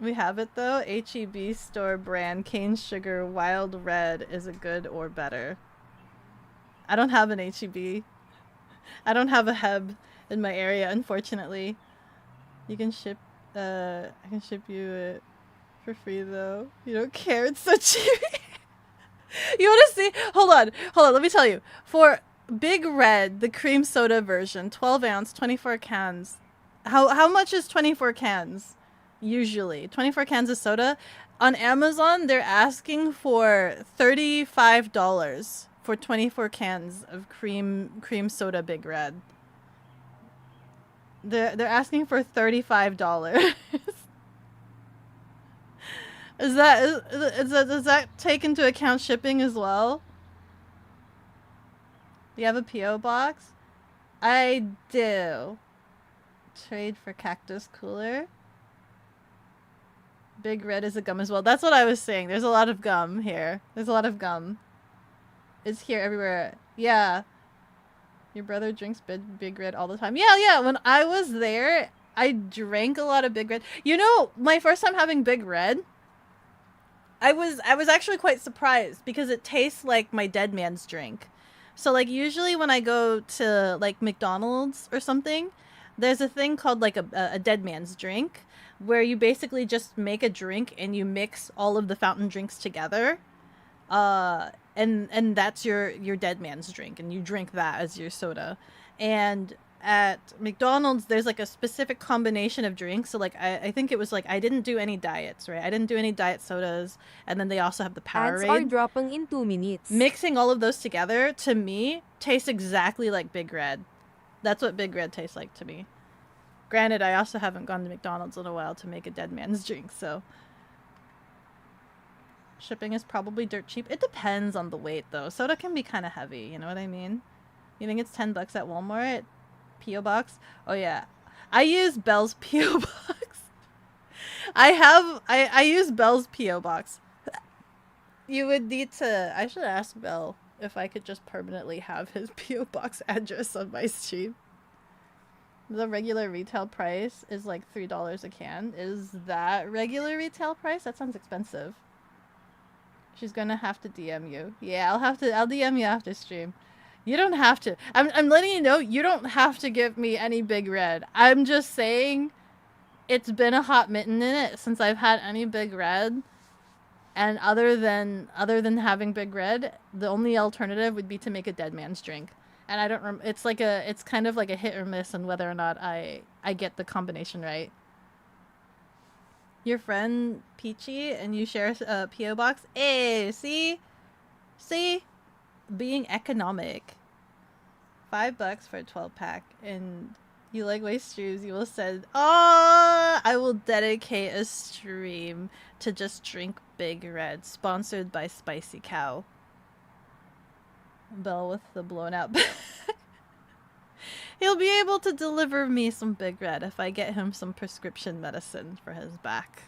We have it, though. H-E-B store brand cane sugar wild red is a good or better. I don't have an H-E-B. I don't have a Heb in my area, unfortunately. You can ship, I can ship you it for free, though. You don't care, it's so cheap. You want to see? Hold on, let me tell you. For Big Red, the cream soda version, 12 ounce, 24 cans. How much is 24 cans? Usually. 24 cans of soda. On Amazon, they're asking for $35 for 24 cans of cream soda Big Red. They're asking for $35. Does that take into account shipping as well? Do you have a P.O. box? I do. Trade for cactus cooler. Big Red is a gum as well. That's what I was saying. There's a lot of gum here. There's a lot of gum. It's here everywhere. Yeah. Your brother drinks Big Red all the time. Yeah. When I was there, I drank a lot of Big Red. You know, my first time having Big Red, I was actually quite surprised because it tastes like my dead man's drink. So, like, usually when I go to, like, McDonald's or something, there's a thing called, like, a dead man's drink where you basically just make a drink and you mix all of the fountain drinks together. And that's your dead man's drink, and you drink that as your soda. And at McDonald's, there's, like, a specific combination of drinks. So, like, I think it was, like, I didn't do any diets, right? I didn't do any diet sodas. And then they also have the Powerade. Ads are dropping in 2 minutes. Mixing all of those together, to me, tastes exactly like Big Red. That's what Big Red tastes like to me. Granted, I also haven't gone to McDonald's in a while to make a dead man's drink, so... Shipping is probably dirt cheap. It depends on the weight, though. Soda can be kind of heavy, you know what I mean? You think it's $10 at Walmart? P.O. box. Oh yeah, I use Belle's P.O. box. I use Belle's P.O. box. You would need to. I should ask Belle if I could just permanently have his P.O. box address on my stream. The regular retail price is like $3 a can. Is that regular retail price? That sounds expensive. She's gonna have to DM you. Yeah, I'll DM you after stream. You don't have to. I'm letting you know you don't have to give me any Big Red. I'm just saying it's been a hot minute since I've had any Big Red. And other than having Big Red, the only alternative would be to make a dead man's drink. And I don't it's kind of like a hit or miss on whether or not I get the combination right. Your friend Peachy and you share a P.O. box? Hey, see? Being economic. $5 for a 12-pack, and you like my streams, you will send, oh, I will dedicate a stream to just drink Big Red, sponsored by Spicy Cow. Belle with the blown out back. He'll be able to deliver me some Big Red if I get him some prescription medicine for his back.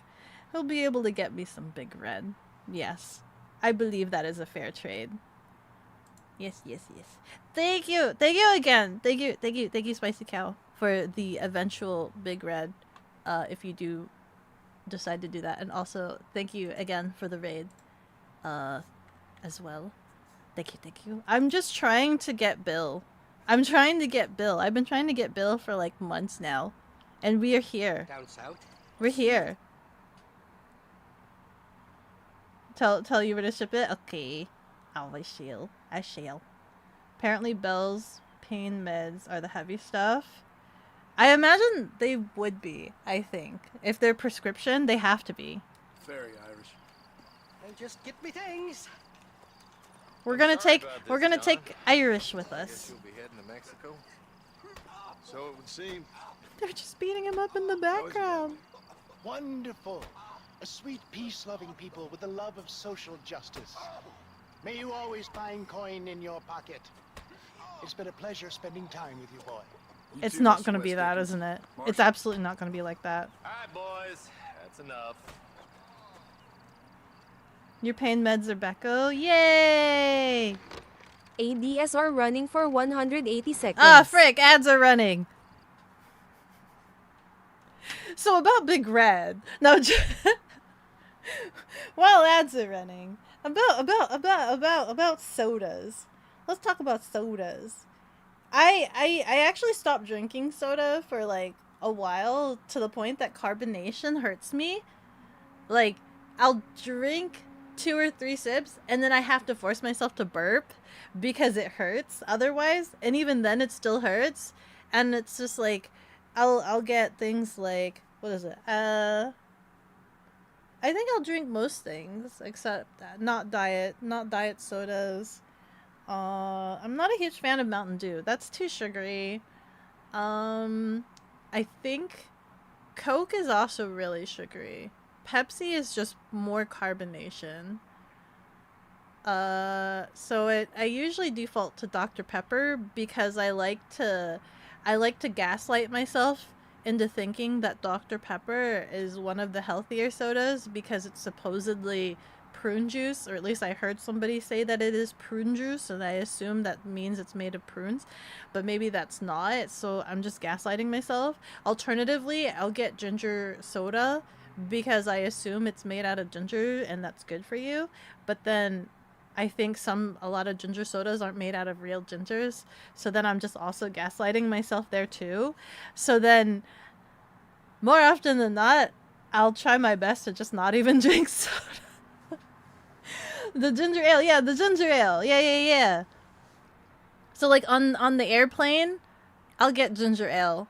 He'll be able to get me some Big Red. Yes. I believe that is a fair trade. Yes. Thank you again. Thank you, Spicy Cow, for the eventual Big Red, if you do decide to do that. And also, thank you again for the raid, as well. Thank you. I'm just trying to get Bill. I've been trying to get Bill for like months now. And we are here. Down south? We're here. Tell you where to ship it? Okay. I shall. Apparently Belle's pain meds are the heavy stuff. I imagine they would be, I think. If they're prescription, they have to be. Very Irish. And just get me things. We're gonna take Irish with Guess us. you'll be heading to Mexico. So it would seem. They're just beating him up in the background. Wonderful. A sweet, peace-loving people with a love of social justice. May you always find coin in your pocket. It's been a pleasure spending time with you, boy. It's not gonna be that, isn't it? It's absolutely not gonna be like that. Alright, boys. That's enough. Your pain meds are Beko. Yay! ADS are running for 180 seconds. Ah, frick! Ads are running. So about Big Red. No, while ads are running, about sodas. Let's talk about sodas. I actually stopped drinking soda for like a while, to the point that carbonation hurts me. Like, I'll drink 2 or 3 sips and then I have to force myself to burp because it hurts otherwise, and even then it still hurts. And it's just like I'll get things like, what is it? I think I'll drink most things except not diet sodas. I'm not a huge fan of Mountain Dew. That's too sugary. I think Coke is also really sugary. Pepsi is just more carbonation. So I usually default to Dr. Pepper because I like to gaslight myself into thinking that Dr. Pepper is one of the healthier sodas because it's supposedly prune juice, or at least I heard somebody say that it is prune juice, and I assume that means it's made of prunes, but maybe that's not, so I'm just gaslighting myself. Alternatively, I'll get ginger soda because I assume it's made out of ginger and that's good for you, but then I think a lot of ginger sodas aren't made out of real gingers, so then I'm just also gaslighting myself there too. So then, more often than not, I'll try my best to just not even drink soda. The ginger ale, yeah. So like on the airplane, I'll get ginger ale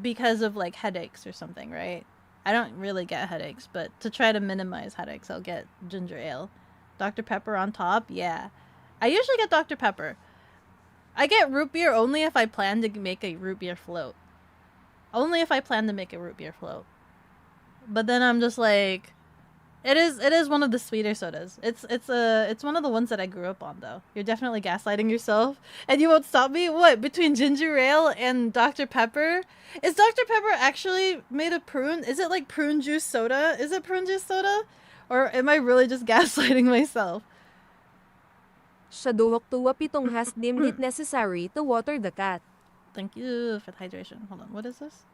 because of like headaches or something, right? I don't really get headaches, but to try to minimize headaches, I'll get ginger ale. Dr. Pepper on top, yeah. I usually get Dr. Pepper. I get root beer only if I plan to make a root beer float. Only if I plan to make a root beer float. But then I'm just like, It is one of the sweeter sodas. It's one of the ones that I grew up on though. You're definitely gaslighting yourself, and you won't stop me. What, between ginger ale and Dr. Pepper? Is Dr. Pepper actually made of prune? Is it like prune juice soda? Is it prune juice soda? Or am I really just gaslighting myself? Siya duhok tuwa pitong has deemed it necessary to water the cat. Thank you for the hydration. Hold on, what is this?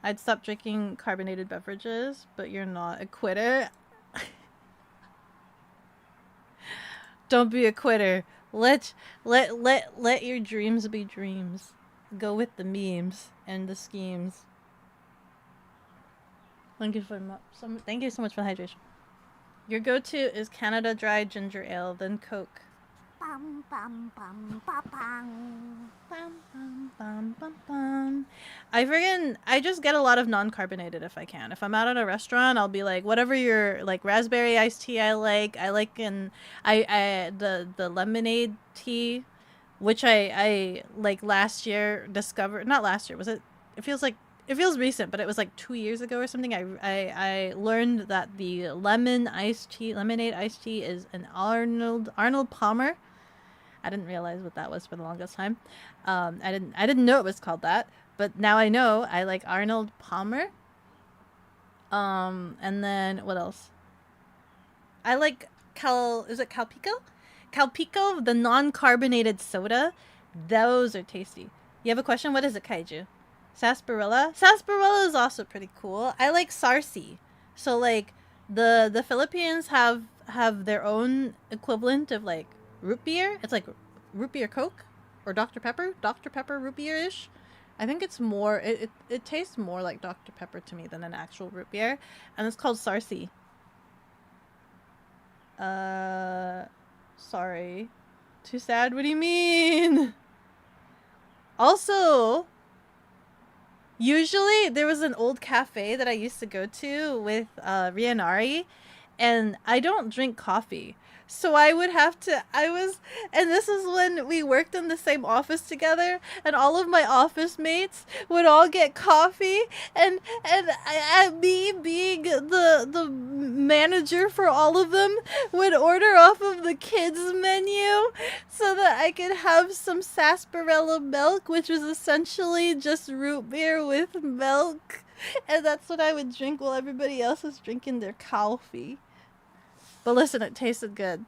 I'd stop drinking carbonated beverages, but you're not a quitter. Don't be a quitter. Let your dreams be dreams. Go with the memes and the schemes. Thank you thank you so much for the hydration. Your go-to is Canada Dry Ginger Ale, then Coke. Bum, bum, bum, bum, bum. Bum, bum, bum, bum, bum. I just get a lot of non-carbonated if I can. If I'm out at a restaurant, I'll be like, whatever your like raspberry iced tea I like the lemonade tea, which I like last year discovered, not last year, was it? It feels recent, but it was like 2 years ago or something. I learned that the lemonade iced tea is an Arnold Palmer. I didn't realize what that was for the longest time. I didn't know it was called that, but now I know. I like Arnold Palmer. And then what else? I like Calpico? Calpico, the non-carbonated soda. Those are tasty. You have a question? What is it, Kaiju? Sarsaparilla? Sarsaparilla is also pretty cool. I like Sarsi. So like the Philippines have their own equivalent of like root beer. It's like root beer Coke or Dr. Pepper. Dr. Pepper root beer-ish. I think it's more it tastes more like Dr. Pepper to me than an actual root beer. And it's called Sarsi. Sorry. Too sad? What do you mean? Also, usually there was an old cafe that I used to go to with Rianari, and I don't drink coffee. So I would have to, and this is when we worked in the same office together, and all of my office mates would all get coffee, and me being the manager for all of them would order off of the kids menu so that I could have some sarsaparilla milk, which was essentially just root beer with milk, and that's what I would drink while everybody else was drinking their coffee. But listen, it tasted good.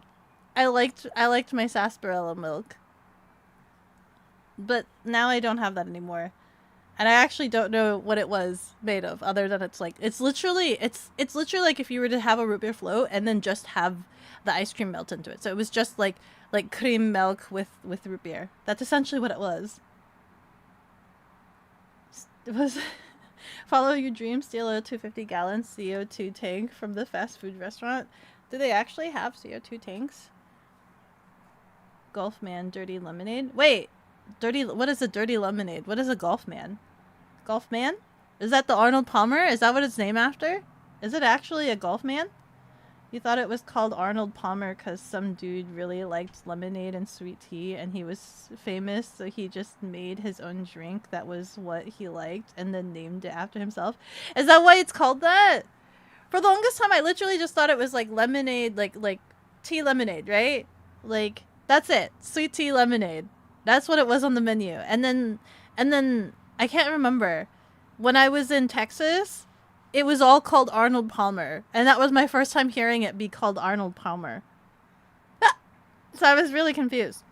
I liked my sarsaparilla milk. But now I don't have that anymore. And I actually don't know what it was made of, other than it's literally like if you were to have a root beer float and then just have the ice cream melt into it. So it was just like cream milk with root beer. That's essentially what it was. It was follow your dreams, steal a 250-gallon CO2 tank from the fast food restaurant. Do they actually have CO2 tanks? Golf man, dirty lemonade. Wait, what is a dirty lemonade? What is a golf man? Golf man? Is that the Arnold Palmer? Is that what it's named after? Is it actually a golf man? You thought it was called Arnold Palmer because some dude really liked lemonade and sweet tea and he was famous, so he just made his own drink that was what he liked and then named it after himself. Is that why it's called that? For the longest time, I literally just thought it was like lemonade, like tea lemonade, right? Like, that's it. Sweet tea lemonade. That's what it was on the menu. And then I can't remember. When I was in Texas, it was all called Arnold Palmer. And that was my first time hearing it be called Arnold Palmer. So I was really confused.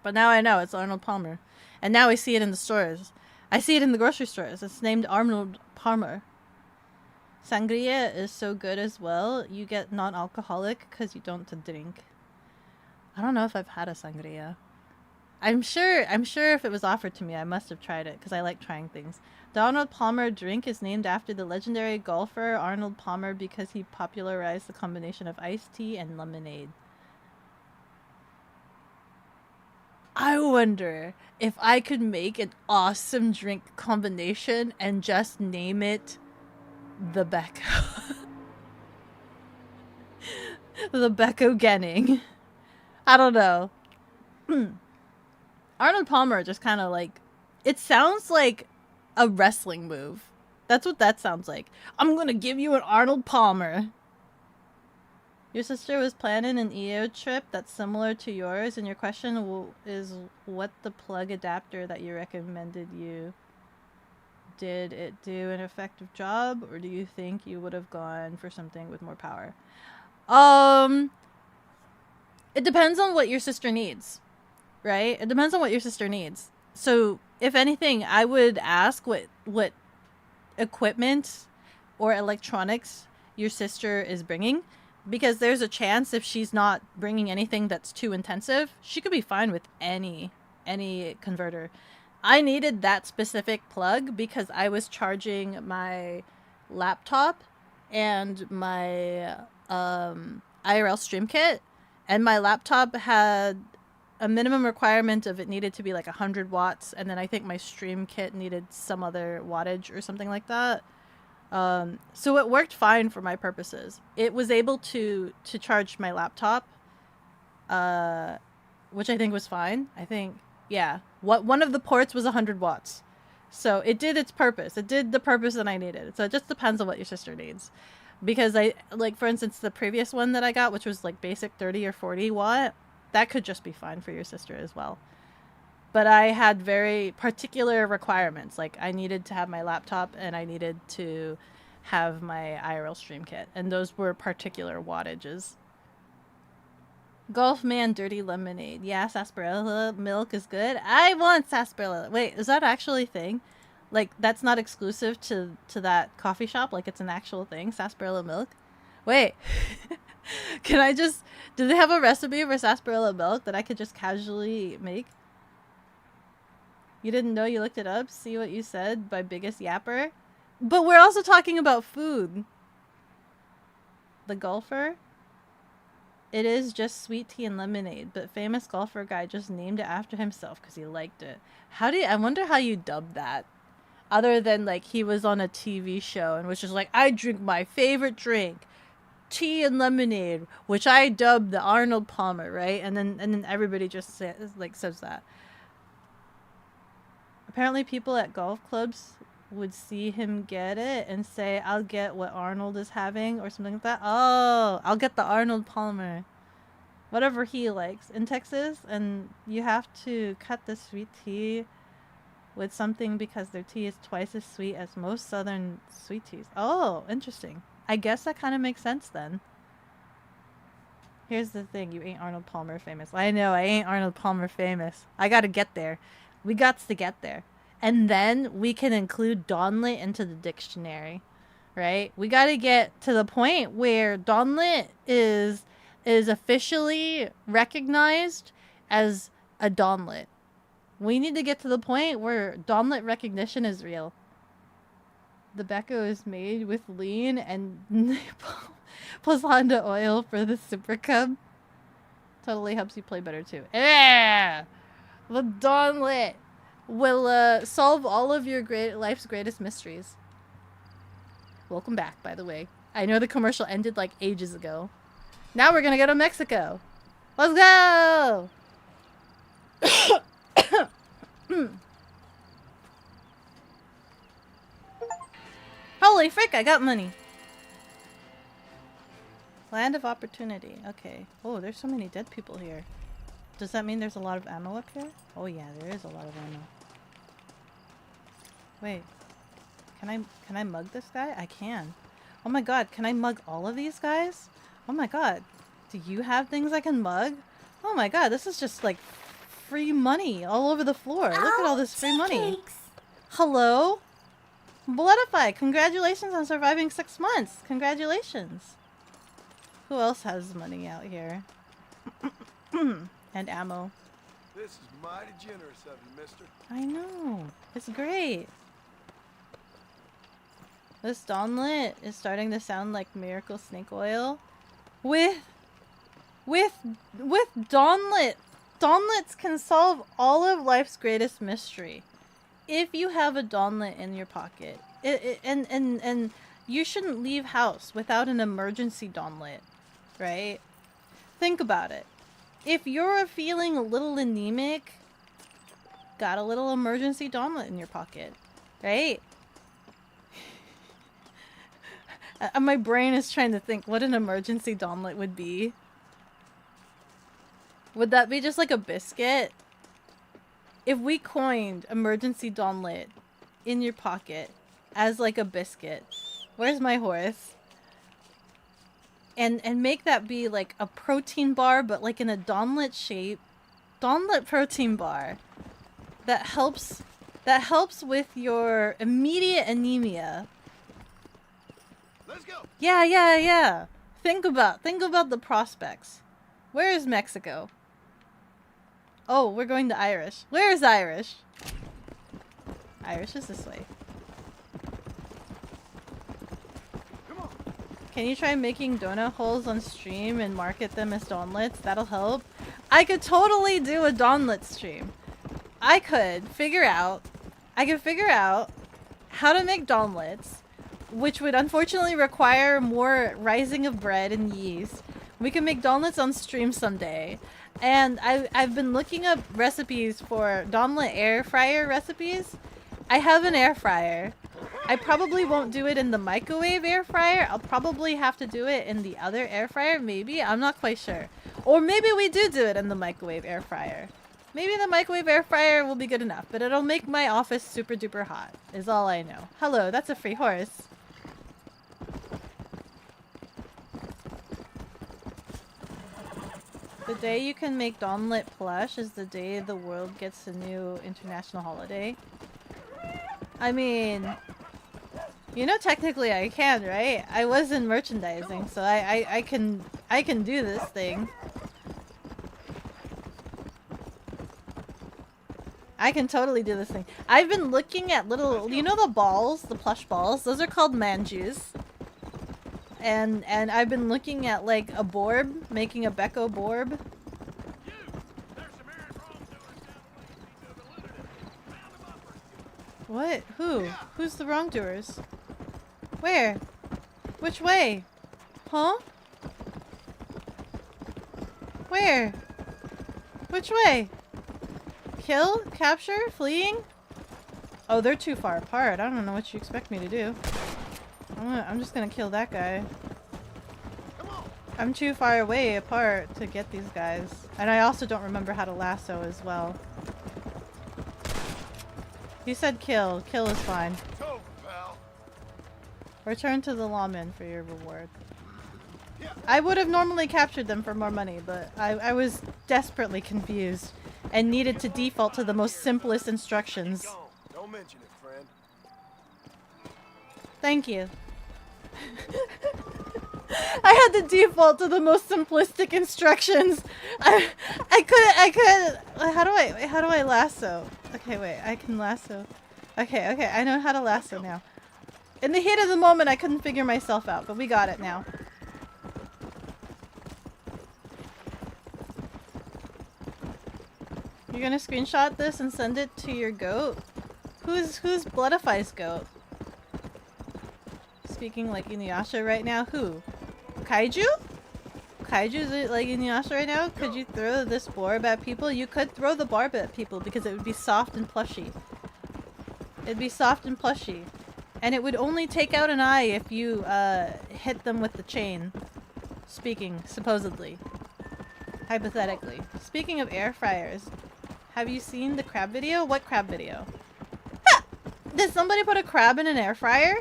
But now I know it's Arnold Palmer. And now I see it in the stores. I see it in the grocery stores. It's named Arnold Palmer. Sangria is so good as well. You get non-alcoholic because you don't drink. I don't know if I've had a sangria. I'm sure if it was offered to me, I must have tried it because I like trying things. The Arnold Palmer drink is named after the legendary golfer Arnold Palmer because he popularized the combination of iced tea and lemonade. I wonder if I could make an awesome drink combination and just name it the Beko. The bekogenning. I don't know. Arnold Palmer just kind of like, it sounds like a wrestling move. That's what that sounds like. I'm gonna give you an Arnold Palmer. Your sister was planning an EO trip that's similar to yours, and your question is what the plug adapter that you recommended you. Did it do an effective job, or do you think you would have gone for something with more power? It depends on what your sister needs, right? It depends on what your sister needs. So, if anything, I would ask what equipment or electronics your sister is bringing, because there's a chance if she's not bringing anything that's too intensive, she could be fine with any converter. I needed that specific plug because I was charging my laptop and my IRL stream kit, and my laptop had a minimum requirement of it needed to be like 100 watts, and then I think my stream kit needed some other wattage or something like that. So it worked fine for my purposes. It was able to charge my laptop, which I think was fine. I think, yeah. One of the ports was 100 watts. So it did its purpose. It did the purpose that I needed. So it just depends on what your sister needs. Because for instance, the previous one that I got, which was like basic 30 or 40 watt, that could just be fine for your sister as well. But I had very particular requirements. Like I needed to have my laptop and I needed to have my IRL stream kit. And those were particular wattages. Golf Man Dirty Lemonade. Yeah, sarsaparilla milk is good. I want sarsaparilla. Wait, is that actually a thing? Like, that's not exclusive to that coffee shop? Like, it's an actual thing? Sarsaparilla milk? Wait. Can I just... Do they have a recipe for sarsaparilla milk that I could just casually make? You didn't know, you looked it up? See what you said by Biggest Yapper? But we're also talking about food. The golfer? It is just sweet tea and lemonade, but famous golfer guy just named it after himself because he liked it. I wonder how you dubbed that? Other than, like, he was on a TV show and was just like, I drink my favorite drink, tea and lemonade, which I dubbed the Arnold Palmer, right? And then everybody just says that. Apparently people at golf clubs would see him get it and say, I'll get what Arnold is having or something like that. Oh, I'll get the Arnold Palmer. Whatever he likes. In Texas, and you have to cut the sweet tea with something because their tea is twice as sweet as most southern sweet teas. Oh, interesting. I guess that kind of makes sense then. Here's the thing, you ain't Arnold Palmer famous. I know, I ain't Arnold Palmer famous. I gotta get there. We gots to get there. And then we can include Donlet into the dictionary, right? We gotta get to the point where Donlet is officially recognized as a Donlet. We need to get to the point where Donlet recognition is real. The Beko is made with lean and plus Honda oil for the Super Cub. Totally helps you play better too. Yeah! The Donlet will solve all of your life's greatest mysteries. Welcome back, by the way. I know the commercial ended like ages ago. Now we're gonna go to Mexico. Let's go! Holy frick, I got money. Land of opportunity. Okay. Oh, there's so many dead people here. Does that mean there's a lot of ammo up here? Oh yeah, there is a lot of ammo. Wait. Can I mug this guy? I can. Oh my god, can I mug all of these guys? Oh my god. Do you have things I can mug? Oh my god, this is just like free money all over the floor. Look at all this free money. Hello? Bloodify, congratulations on surviving 6 months. Congratulations. Who else has money out here? And ammo. This is mighty generous of you, mister. I know. It's great. This Donlet is starting to sound like Miracle Snake Oil. With Donlet. Donlets can solve all of life's greatest mystery. If you have a Donlet in your pocket. And you shouldn't leave house without an emergency Donlet. Right? Think about it. If you're feeling a little anemic, got a little emergency Donlet in your pocket. Right? My brain is trying to think what an emergency donlet would be. Would that be just like a biscuit? If we coined emergency donlet in your pocket as like a biscuit, where's my horse? And make that be like a protein bar, but like in a donlet shape. Donlet protein bar that helps with your immediate anemia. Let's go. Yeah. Think about the prospects. Where is Mexico? Oh, we're going to Irish. Where is Irish? Irish is this way. Come on. Can you try making donut holes on stream and market them as donlets? That'll help. I could totally do a donlet stream. I could figure out how to make donlets, which would unfortunately require more rising of bread and yeast. We can make donlets on stream someday. And I've been looking up recipes for donlet air fryer recipes. I have an air fryer. I probably won't do it in the microwave air fryer. I'll probably have to do it in the other air fryer, maybe. I'm not quite sure. Or maybe we do it in the microwave air fryer. Maybe the microwave air fryer will be good enough, but it'll make my office super duper hot, is all I know. Hello, that's a free horse. The day you can make donlet plush is the day the world gets a new international holiday. I mean, you know, technically I can, right? I was in merchandising, so I can do this thing. I can totally do this thing. I've been looking at little, you know the balls, the plush balls? Those are called manjus. And I've been looking at like a borb, making a Beko borb. What? Who? Who's the wrongdoers? Where? Which way? Huh? Where? Which way? Kill? Capture? Fleeing? Oh, they're too far apart. I don't know what you expect me to do. I'm just gonna kill that guy. I'm too far away apart to get these guys. And I also don't remember how to lasso as well. He said kill. Kill is fine. Return to the lawman for your reward. I would have normally captured them for more money, but I was desperately confused and needed to default to the most simplest instructions. Don't mention it, friend. Thank you. I had to default to the most simplistic instructions. I could. How do I lasso? Okay, wait. I can lasso. Okay. I know how to lasso now. In the heat of the moment, I couldn't figure myself out, but we got it now. You're gonna screenshot this and send it to your goat? Who's Bloodify's goat? Speaking like Inuyasha right now? Who? Kaiju? Kaiju's like Inuyasha right now? Could you throw this barb at people? You could throw the barb at people because it would be soft and plushy. It'd be soft and plushy. And it would only take out an eye if you hit them with the chain. Speaking, supposedly. Hypothetically. Speaking of air fryers, have you seen the crab video? What crab video? Ha! Did somebody put a crab in an air fryer?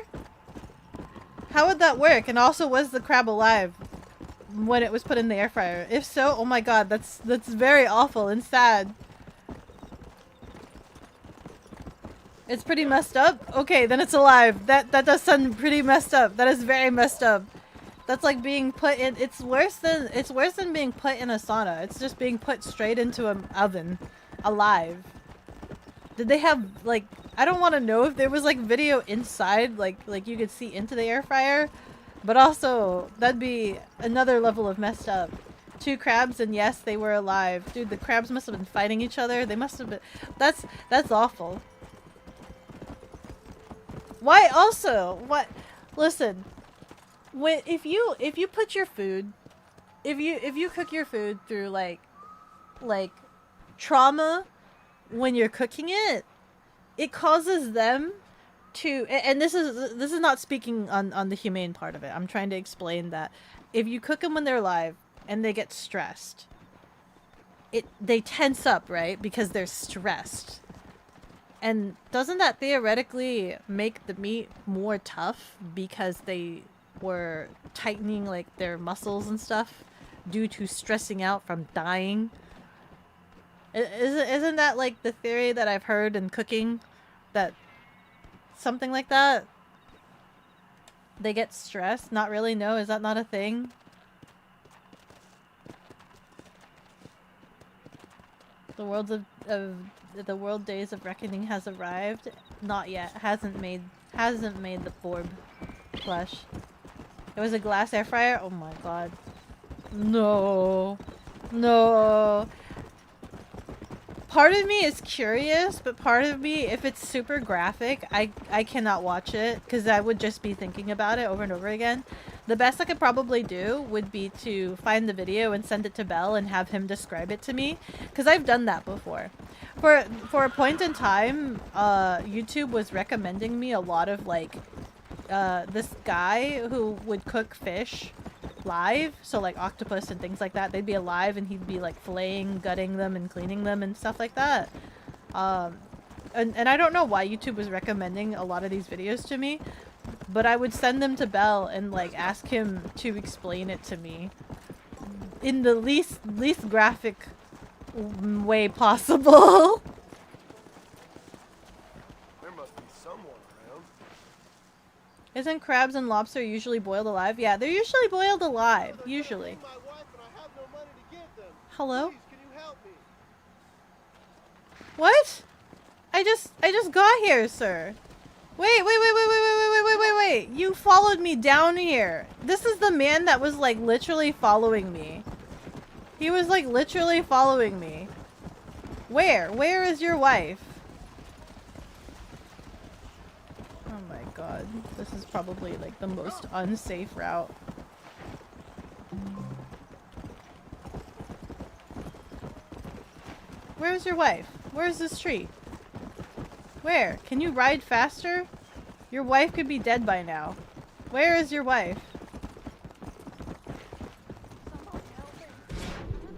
How would that work? And also, was the crab alive when it was put in the air fryer? If so, oh my god, that's very awful and sad. It's pretty messed up? Okay, then it's alive. That does sound pretty messed up. That is very messed up. That's like being put in, it's worse than being put in a sauna. It's just being put straight into an oven. Alive. Did they have, like, I don't want to know if there was, like, video inside, like you could see into the air fryer. But also, that'd be another level of messed up. 2 crabs, and yes, they were alive. Dude, the crabs must have been fighting each other. They must have been, that's awful. Why also? What? Listen. If you put your food, if you cook your food through like trauma when you're cooking it, it causes them to, and this is not speaking on the humane part of it. I'm trying to explain that if you cook them when they're alive and they get stressed, they tense up, right? Because they're stressed. And doesn't that theoretically make the meat more tough because they were tightening like their muscles and stuff due to stressing out from dying? Isn't that like the theory that I've heard in cooking? That something like that? They get stressed? Not really? No? Is that not a thing? The world days of reckoning has arrived. Not yet. Hasn't made the Borb flesh. It was a glass air fryer. Oh my god. No. No. Part of me is curious, but part of me, if it's super graphic, I cannot watch it because I would just be thinking about it over and over again. The best I could probably do would be to find the video and send it to Bell and have him describe it to me, because I've done that before. For a point in time, YouTube was recommending me a lot of like this guy who would cook fish live, so like octopus and things like that. They'd be alive and he'd be like filleting, gutting them and cleaning them and stuff like that. And I don't know why YouTube was recommending a lot of these videos to me, but I would send them to Bell and like ask him to explain it to me in the least graphic way possible. There must be someone around. Isn't crabs and lobster usually boiled alive? Yeah, they're usually boiled alive. Usually. Hello? What? I just got here, sir. Wait. You followed me down here. This is the man that was like literally following me. He was like literally following me. Where? Where is your wife? Oh my god. This is probably like the most unsafe route. Where's your wife? Where's this tree? Where? Can you ride faster? Your wife could be dead by now. Where is your wife?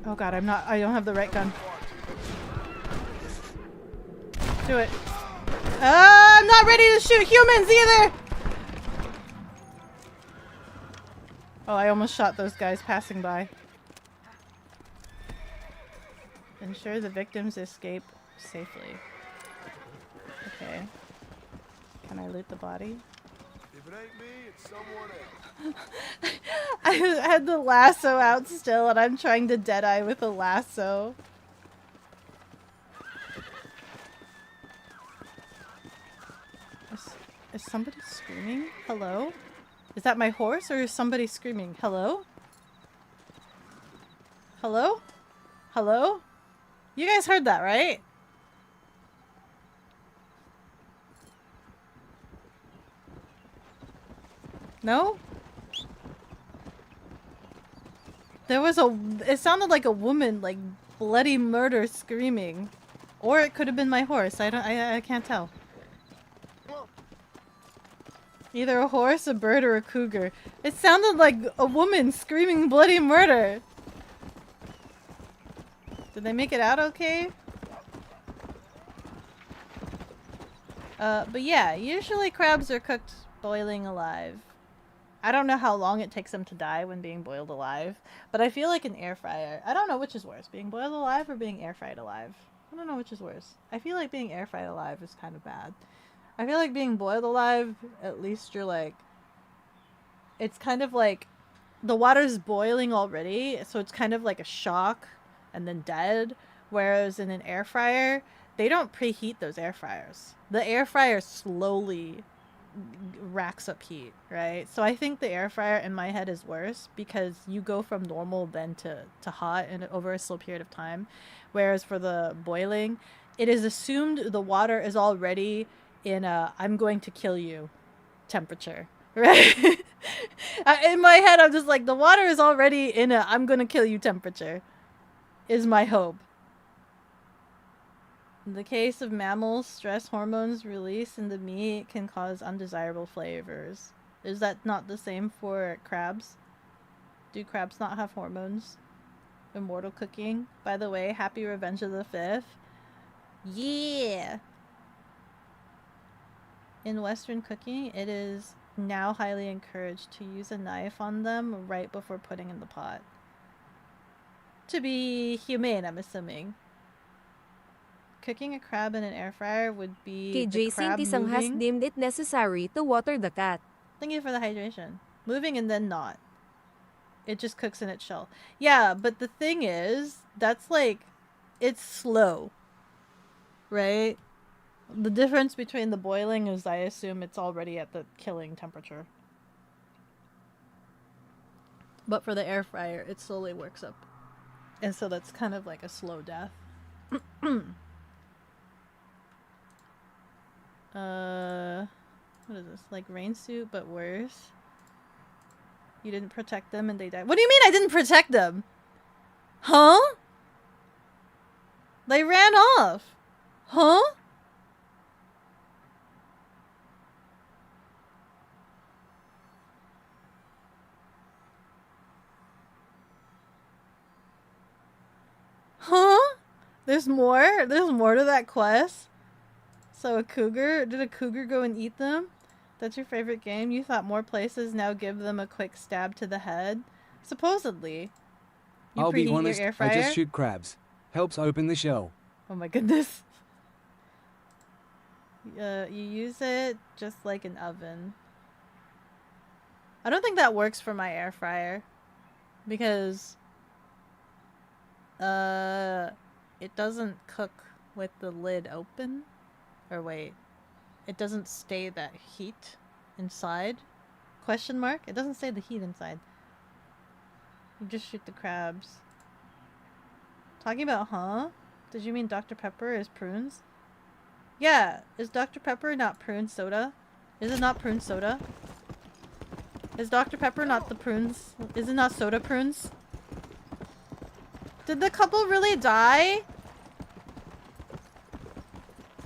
Oh god, I don't have the right gun. Do it. I'm not ready to shoot humans either! Oh, I almost shot those guys passing by. Ensure the victims escape safely. Okay. Can I loot the body? If it ain't me, it's someone else. I had the lasso out still and I'm trying to deadeye with a lasso. Is somebody screaming? Hello? Is that my horse or is somebody screaming? Hello? Hello? Hello? You guys heard that, right? No? There was it sounded like a woman, like bloody murder screaming. Or it could have been my horse. I can't tell. Either a horse, a bird, or a cougar. It sounded like a woman screaming bloody murder. Did they make it out okay? But yeah, usually crabs are cooked boiling alive. I don't know how long it takes them to die when being boiled alive, but I feel like an air fryer. I don't know which is worse, being boiled alive or being air fried alive. I don't know which is worse. I feel like being air fried alive is kind of bad. I feel like being boiled alive, at least you're like, it's kind of like the water's boiling already, so it's kind of like a shock and then dead. Whereas in an air fryer, they don't preheat those air fryers. The air fryer slowly racks up heat, right? So I think the air fryer in my head is worse because you go from normal then to hot and over a slow period of time. Whereas for the boiling, it is assumed the water is already in a I'm going to kill you temperature, right? In my head, I'm just like, the water is already in a I'm going to kill you temperature is my hope. In the case of mammals, stress hormones released in the meat can cause undesirable flavors. Is that not the same for crabs? Do crabs not have hormones? Immortal cooking. By the way, happy Revenge of the Fifth. Yeah! In Western cooking, it is now highly encouraged to use a knife on them right before putting in the pot. To be humane, I'm assuming. Cooking a crab in an air fryer would be Kay the Jason crab Tisang has moving. deemed it necessary to water the cat. Thank you for the hydration. Moving and then not. It just cooks in its shell. Yeah, but the thing is, that's like, it's slow. Right? The difference between the boiling is I assume it's already at the killing temperature. But for the air fryer, it slowly works up. And so that's kind of like a slow death. What is this? Like rain suit, but worse. You didn't protect them and they died. What do you mean I didn't protect them? Huh? They ran off. Huh? Huh? There's more? There's more to that quest? So a cougar? Did a cougar go and eat them? That's your favorite game? You thought more places now give them a quick stab to the head? Supposedly. You I'll be preheat honest, your air I fryer? just shoot crabs. Helps open the shell. Oh my goodness. You use it just like an oven. I don't think that works for my air fryer. Because it doesn't cook with the lid open. Or wait. It doesn't stay that heat inside? Question mark? It doesn't stay the heat inside. You just shoot the crabs. Talking about, huh? Did you mean Dr. Pepper is prunes? Yeah, is Dr. Pepper not prune soda? Is it not prune soda? Is Dr. Pepper not the prunes? Is it not soda prunes? Did the couple really die?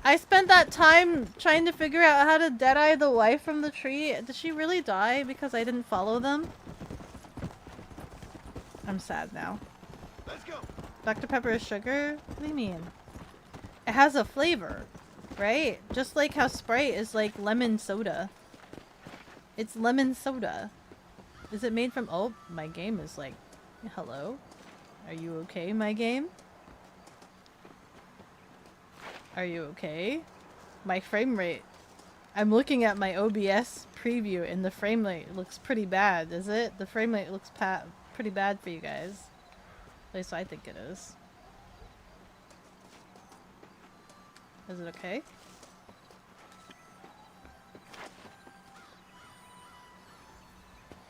I spent that time trying to figure out how to deadeye the wife from the tree. Did she really die because I didn't follow them? I'm sad now. Let's go. Dr. Pepper is sugar? What do you mean? It has a flavor, right? Just like how Sprite is like lemon soda. It's lemon soda. Is it made from... Oh, my game is like... Hello? Are you okay, my game? Are you okay? My frame rate. I'm looking at my OBS preview and the frame rate looks pretty bad, is it? The frame rate looks pretty bad for you guys. At least I think it is. Is it okay?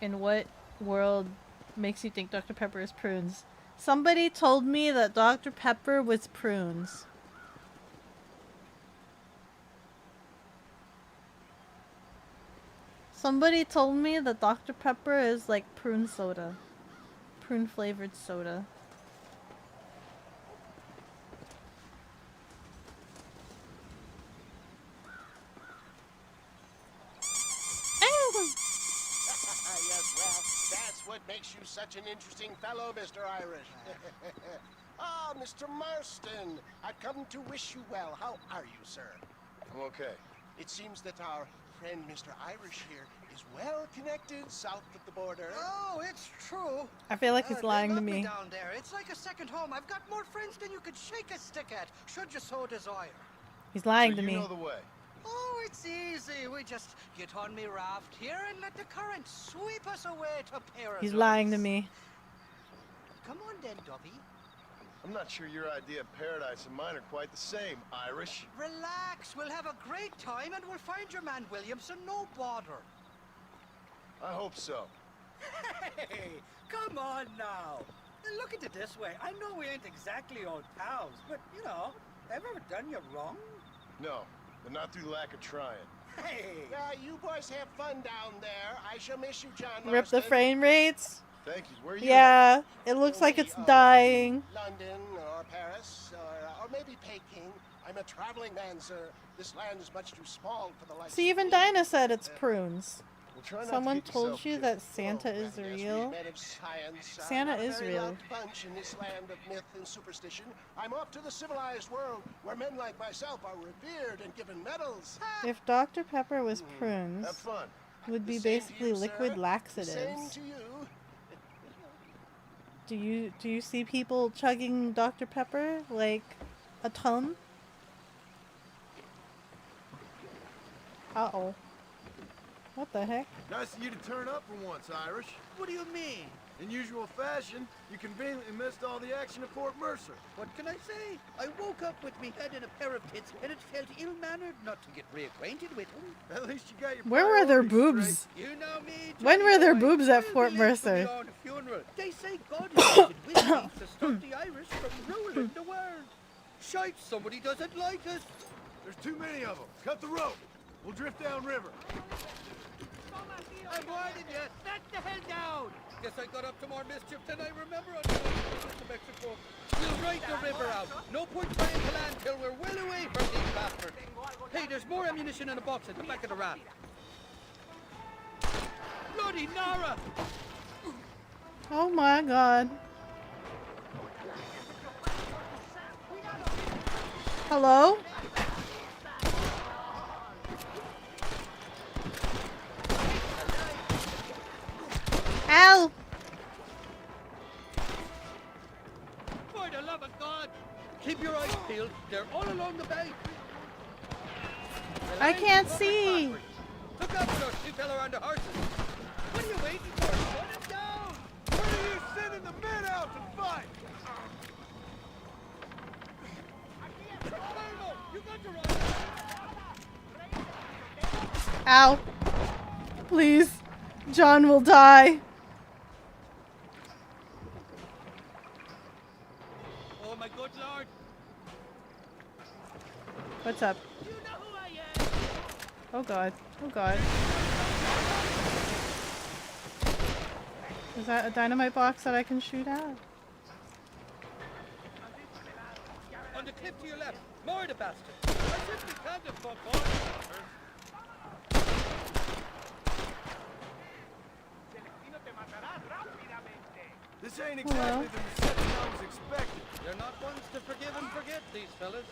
In what world makes you think Dr. Pepper is prunes? Somebody told me that Dr. Pepper was prunes. Somebody told me that Dr. Pepper is like prune soda. Prune flavored soda. Yes, well, that's what makes you such an interesting fellow, Mr. Irish. Ah, Mr. Marston, I've come to wish you well. How are you, sir? I'm okay. It seems that our friend Mr. Irish here is well connected south of the border. Oh, it's true. I feel like he's lying they to love me. down there. It's like a second home. I've got more friends than you could shake a stick at, should you so desire. He's lying So to you me. know the way. Oh, it's easy. We just get on me raft here and let the current sweep us away to paradise. He's lying to me. Come on then, Dobby. I'm not sure your idea of paradise and mine are quite the same, Irish. Relax. We'll have a great time and we'll find your man Williamson, no bother. I hope so. Hey, come on now. Look at it this way. I know we ain't exactly old pals, but, you know, have I ever done you wrong? No, but not through lack of trying. Hey! You boys have fun down there. I shall miss you, John Rip the Marston. frame rates. Thank you. Where are you? Yeah, it looks like it's dying. London or Paris or maybe Peking. I'm a traveling man, sir. This land is much too small for the likes See, of even me. Dinah said it's prunes. Well, try not to Someone get told yourself you killed. that Santa Oh, is well, yes, real. we've met of science. Santa I'm not a is very real. loved bunch in this land of myth and superstition. I'm off to the civilized world where men like myself are revered and given medals. If Dr. Pepper was Have prunes, fun. would be The same to basically you, liquid sir. The laxatives. same to you. Do you see people chugging Dr. Pepper like a ton? Uh-oh. What the heck? Nice of you to turn up for once, Irish. What do you mean? In usual fashion, you conveniently missed all the action at Fort Mercer. What can I say? I woke up with me head in a pair of tits, and it felt ill-mannered not to get reacquainted with him. At least you got your Where were their priorities boobs? straight. You know me. When were there Johnny boobs boy. at We'll Fort be late for Mercer? the own funeral. They say God is with me to stop the Irish from ruling the world. Shite, somebody doesn't like us. There's too many of them. Cut the rope. We'll drift downriver. I'm warning you. Back the hell down. Guess I got up to more mischief than I remember on the way to Mexico. We'll ride the river out. No point trying to land till we're well away from these bastards. Hey, there's more ammunition in a box at the back of the raft. Bloody Nara! Oh my god. Hello? Ow! For the love of God! Keep your eyes peeled. They're all along the bank. I can't see. Look out for those two fellow on the horses. What are you waiting for? Put them down! Where are you sending the men out to fight? Colonel, you got to run. Ow. Please. John will die. Oh my good lord! What's up? You know who I am! Oh god. Oh god. Is that a dynamite box that I can shoot at? On the cliff to your left. More the bastard. I simply can't have fuck on. This ain't exactly the reception I was expecting. They're not ones to forgive and forget, these fellas.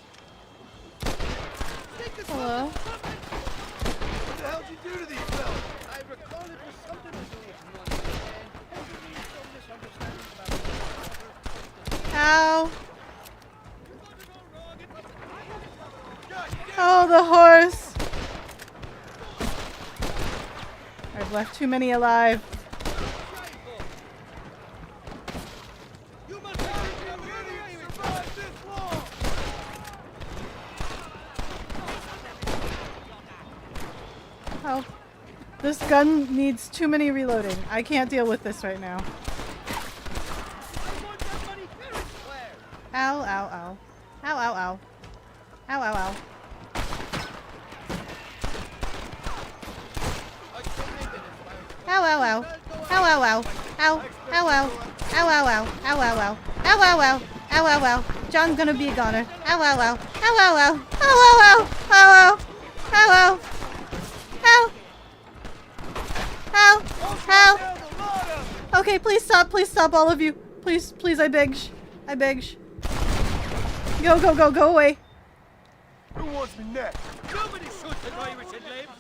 Hello? What the hell did you do to these fellas? I recall it was something to do with money, and possibly some misunderstanding about Ow. it. Oh, the horse. I've left too many alive. You must have survived this long. Oh. This gun needs too many reloading. I can't deal with this right now. Ow, ow, ow. Ow, ow, ow. Ow, ow, ow. Ow, ow, ow. Ow, ow, ow. Ow, ow, ow. Ow, ow, ow. Ow, ow, ow. Ow, ow, ow. Ow, ow, ow. John's gonna be a goner. Ow, ow, ow. Ow, ow, ow. Ow, ow, ow. Ow, ow. Ow, ow. Ow. Ow. Ow. Okay, please stop, all of you. Please, please, I beg. I beg. Go, go, go, go away. Who wants me next? Nobody shoots at Irish and lives.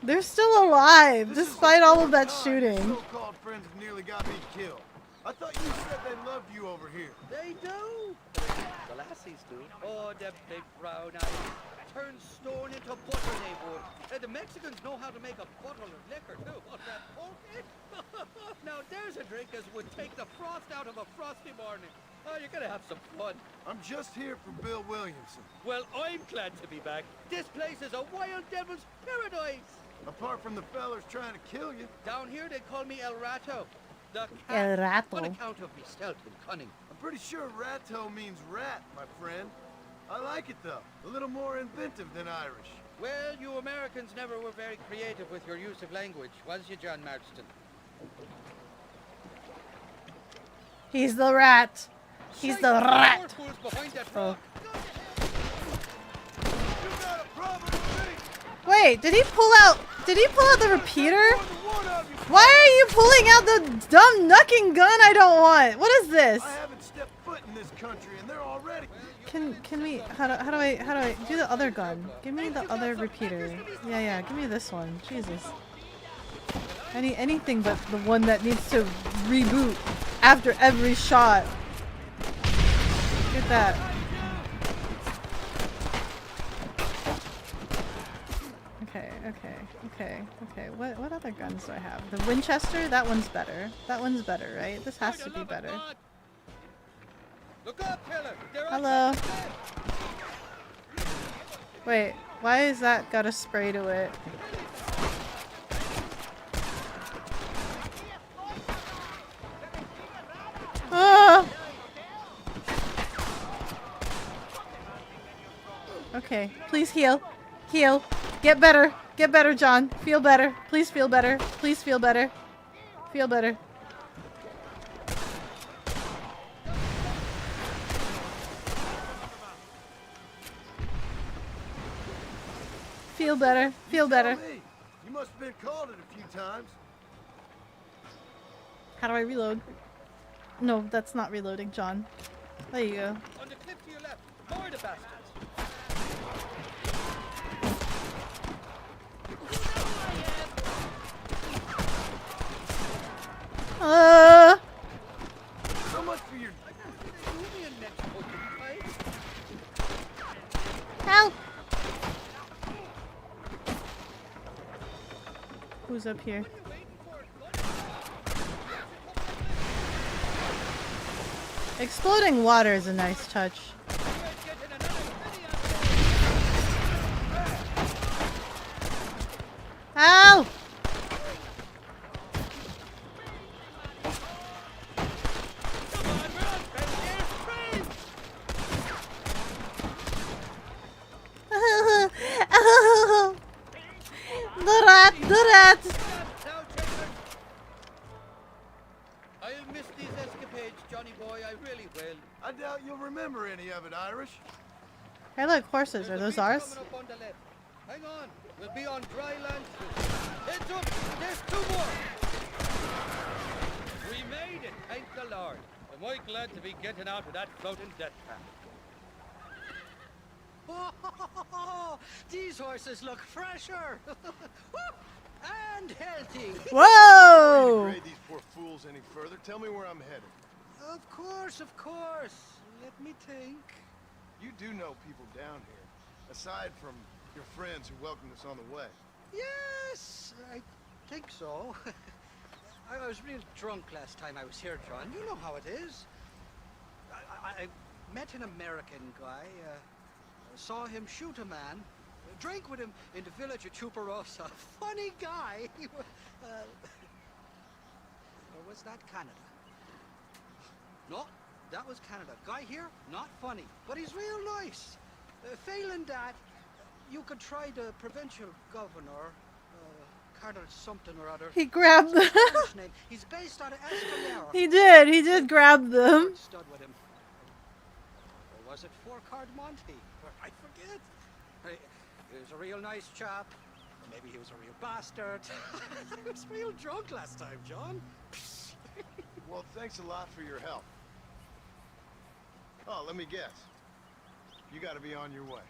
They're still alive, This is despite the all of fourth that time shooting. your so-called friends have nearly got me killed. I thought you said they loved you over here. They do. The lassies do. Oh, them big brown eyes. Turn stone into butter they would. And the Mexicans know how to make a bottle of liquor too. What's that, poke? Now there's a drink as would take the frost out of a frosty morning. Oh, you're gonna have some fun. I'm just here for Bill Williamson. Well, I'm glad to be back. This place is a wild devil's paradise. Apart from the fellers trying to kill you. Down here they call me El Rato. The El cat. Rato. On account of me stealth and cunning. I'm pretty sure Rato means rat, my friend. I like it though. A little more inventive than Irish. Well, you Americans never were very creative with your use of language, was you, John Marston? He's the rat. He's the rat. Behind that Oh. rock. Wait, did he pull out the repeater? Why are you pulling out the dumb knucking gun I don't want? What is this? I haven't stepped foot in this country and they're already. Can we how do I do the other gun? Give me the other repeater. Yeah, give me this one. Jesus. Anything but the one that needs to reboot after every shot. Get that. Okay. What other guns do I have? The Winchester? That one's better. That one's better, right? This has to be better. Look up, killer. Hello. Wait, why is that got a spray to it? Ah! Okay, please heal. Heal. Get better. Get better, John. Feel better. Please feel better. Please feel better. Feel better. Feel better. Feel better. You must have been called it a few times. How do I reload? No, that's not reloading, John. There you go. On the cliff to your left. More the bastards. So much for your Help! Who's up here? Exploding water is a nice touch. Ow! The rat! I'll miss these escapades, Johnny boy. I really will. I doubt you'll remember any of it, Irish. Hey, look, horses. Are those ours? Coming up on the left. Hang on. We'll be on dry land soon. Heads up. There's 2 more. We made it. Thank the Lord. Am I glad to be getting out of that floating death trap. Oh, these horses look fresher and healthy. Whoa! Grade these poor fools any further. Tell me where I'm headed. Of course. Let me think. You do know people down here, aside from your friends who welcomed us on the way. Yes, I think so. I was real drunk last time I was here, John. You know how it is. I met an American guy. Saw him shoot a man. Drank with him in the village of Chuparosa. Funny guy. Or was that Canada? No, that was Canada. Guy here, not funny, but he's real nice. Failing that, you could try the provincial governor, Colonel something or other. He grabbed them. He's based out of Escalera. He did grab them. Stud with him. Or was it Four Card Monte? I forget. He was a real nice chap. Maybe he was a real bastard. I was real drunk last time, John. Well, thanks a lot for your help. Oh, let me guess. You gotta be on your way.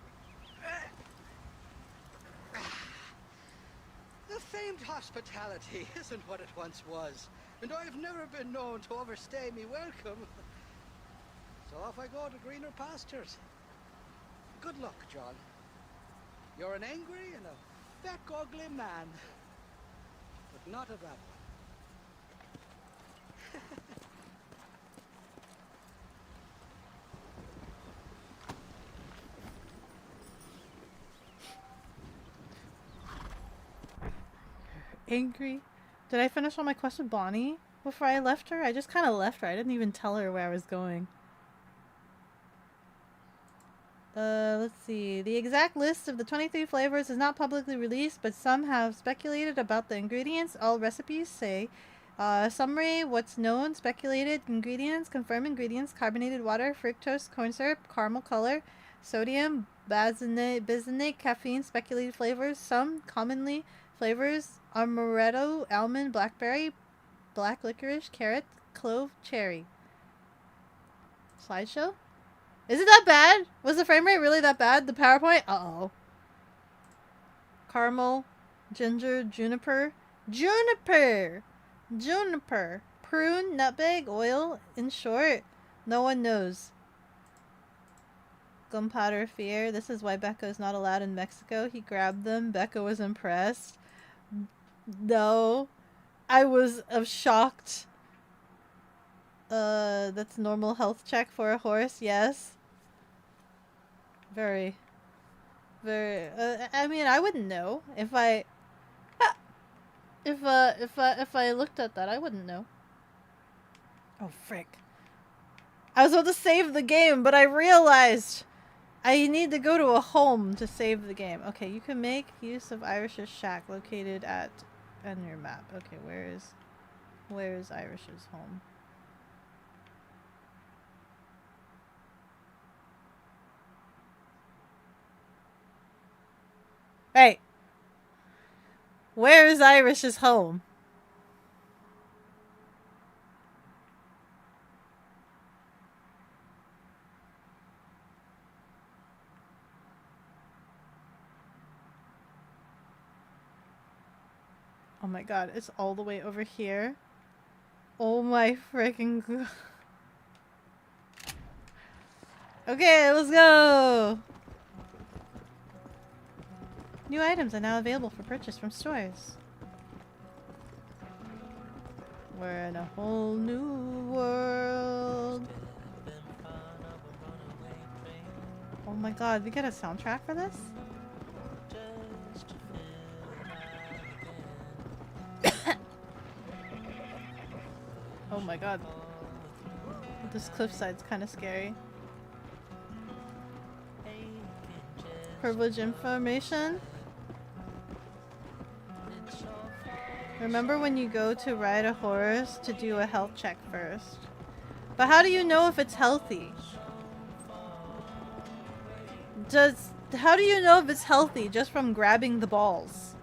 The famed hospitality isn't what it once was, and I've never been known to overstay me welcome. So off I go to greener pastures. Good luck, John. You're an angry and a fat, ugly man, but not a bad one. Angry. Did I finish all my quests with Bonnie before I left her? I just kind of left her. I didn't even tell her where I was going. Let's see. The exact list of the 23 flavors is not publicly released, but some have speculated about the ingredients. All recipes say. Summary, what's known, speculated ingredients, confirmed ingredients, carbonated water, fructose, corn syrup, caramel color, sodium, Bazinate, caffeine, speculated flavors. Some commonly flavors: amaretto, almond, blackberry, black licorice, carrot, clove, cherry. Slideshow? Is it that bad? Was the frame rate really that bad? The PowerPoint? Uh-oh. Caramel, ginger, juniper. Juniper! Juniper. Prune, nutmeg, oil. In short, no one knows. Gunpowder fear. This is why Beko is not allowed in Mexico. He grabbed them. Beko was impressed. No. I was shocked. That's normal health check for a horse. Yes. Very. I mean, I wouldn't know if I. If I looked at that, I wouldn't know. Oh frick! I was about to save the game, but I realized I need to go to a home to save the game. Okay, you can make use of Irish's shack located at on your map. Okay, where is Irish's home? Hey! Where is Irish's home? Oh my god, it's all the way over here. Oh my freaking god. Okay, let's go! New items are now available for purchase from stores. We're in a whole new world. Oh my god, we get a soundtrack for this? Oh my god. This cliffside's kind of scary. Privilege information? Remember when you go to ride a horse to do a health check first. But how do you know if it's healthy? How do you know if it's healthy just from grabbing the balls?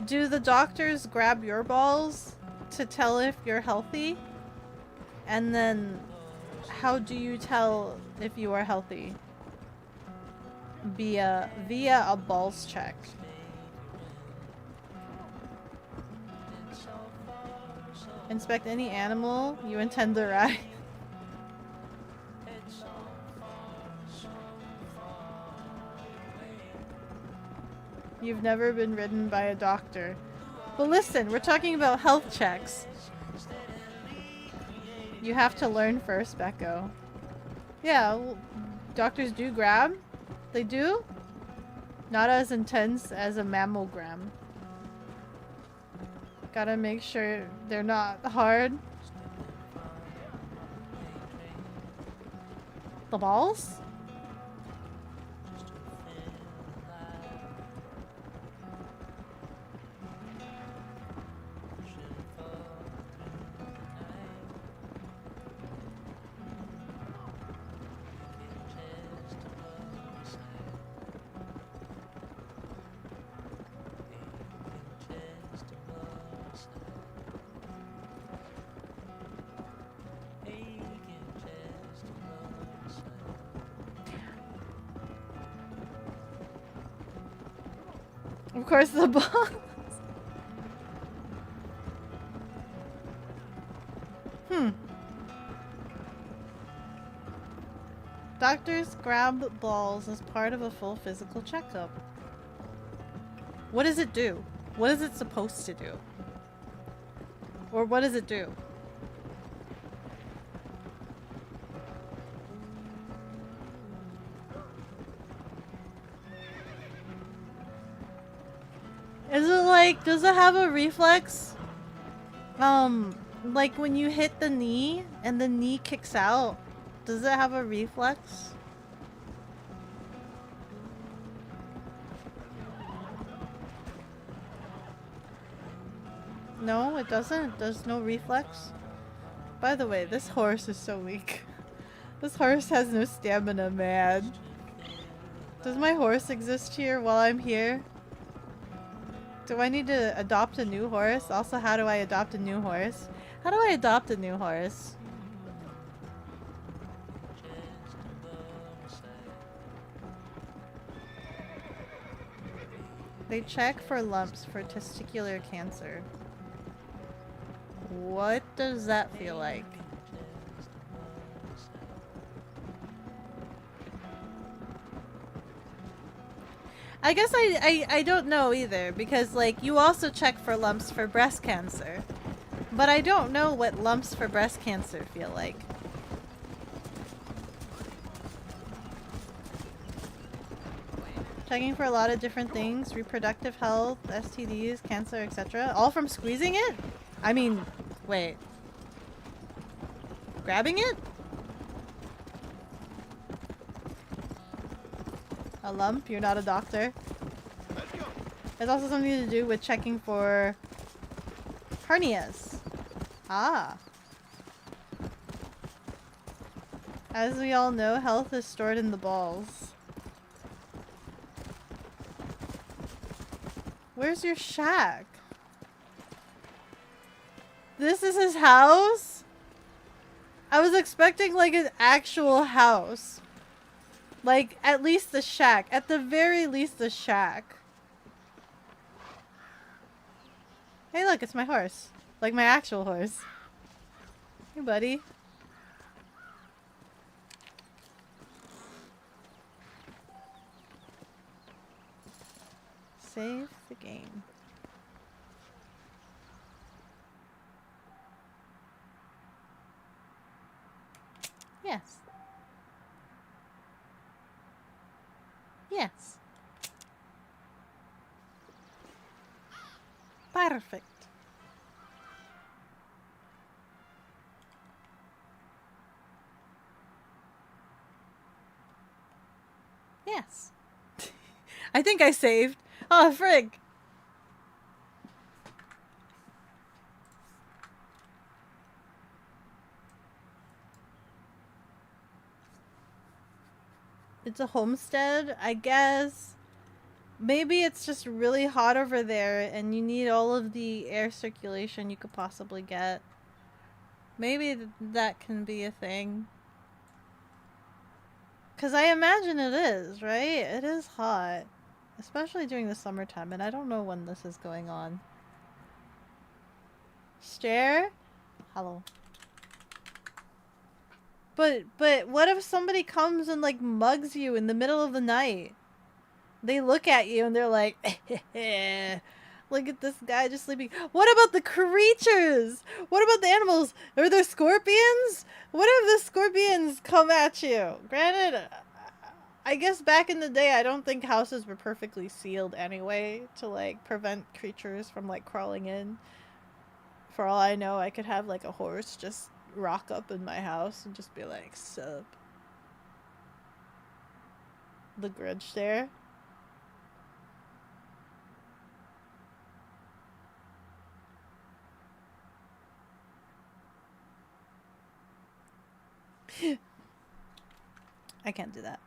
Do the doctors grab your balls to tell if you're healthy? And then how do you tell if you are healthy? Via a balls check. Inspect any animal you intend to ride. You've never been ridden by a doctor. But listen, we're talking about health checks. You have to learn first, Beko. Yeah, well, doctors do grab. They do. Not as intense as a mammogram. Gotta make sure they're not hard. The balls? Of course the balls. Doctors grab balls as part of a full physical checkup. What does it do? What is it supposed to do? Or what does it do? Is it like, does it have a reflex? Like when you hit the knee and the knee kicks out, does it have a reflex? No, it doesn't. There's no reflex. By the way, this horse is so weak. This horse has no stamina, man. Does my horse exist here while I'm here? Do I need to adopt a new horse? Also, how do I adopt a new horse? How do I adopt a new horse? They check for lumps for testicular cancer. What does that feel like? I guess I don't know either, because like you also check for lumps for breast cancer. But I don't know what lumps for breast cancer feel like. Checking for a lot of different things, reproductive health, STDs, cancer, etc. All from squeezing it? I mean, wait. Grabbing it? A lump? You're not a doctor. Let's go. It's also something to do with checking for hernias. Ah. As we all know, health is stored in the balls. Where's your shack? This is his house? I was expecting like an actual house. Like, at least the shack. At the very least, the shack. Hey, look, it's my horse. Like my actual horse. Hey, buddy. Save the game. Yes. Yes. Perfect. Yes. I think I saved. Oh, frig. It's a homestead, I guess. Maybe it's just really hot over there and you need all of the air circulation you could possibly get. Maybe that can be a thing. Because I imagine it is, right? It is hot. Especially during the summertime, and I don't know when this is going on. Stare? Hello. But what if somebody comes and like mugs you in the middle of the night? They look at you and they're like, look at this guy just sleeping. What about the creatures? What about the animals? Are there scorpions? What if the scorpions come at you? Granted, I guess back in the day, I don't think houses were perfectly sealed anyway to like prevent creatures from like crawling in. For all I know, I could have like a horse just rock up in my house and just be like, sup. The grudge stare. I can't do that.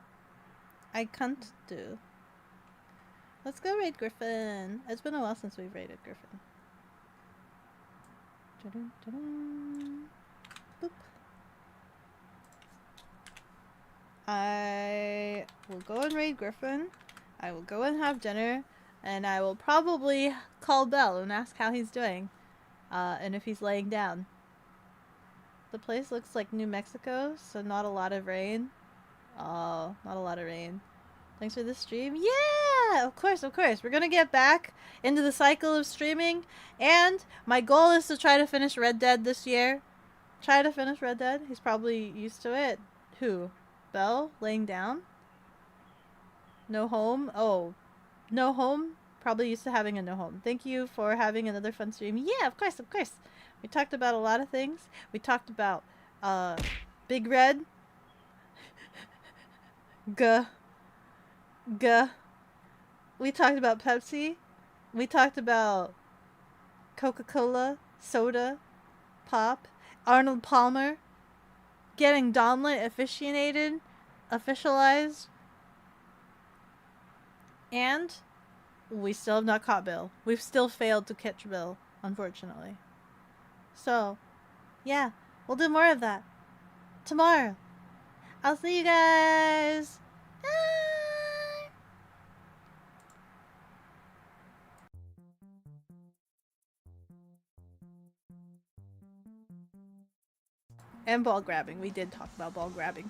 I can't do. Let's go raid Griffin. It's been a while since we've raided Griffin. Boop. I will go and raid Griffin. I will go and have dinner. And I will probably call Belle and ask how he's doing. And if he's laying down. The place looks like New Mexico, so not a lot of rain. Oh, not a lot of rain. Thanks for the stream. Yeah, of course, of course. We're gonna get back into the cycle of streaming. And my goal is to try to finish Red Dead this year. Try to finish Red Dead. He's probably used to it. Who? Belle? Laying down? No home? Oh, no home? Probably used to having a no home. Thank you for having another fun stream. Yeah, of course, of course. We talked about a lot of things. We talked about Big Red. Guh. Guh. We talked about Pepsi. We talked about Coca-Cola, soda, pop, Arnold Palmer. getting Donlet officialized, and we still have not caught Bill. We've still failed to catch Bill, unfortunately. So, yeah, we'll do more of that tomorrow. I'll see you guys. Bye. And ball grabbing. We did talk about ball grabbing.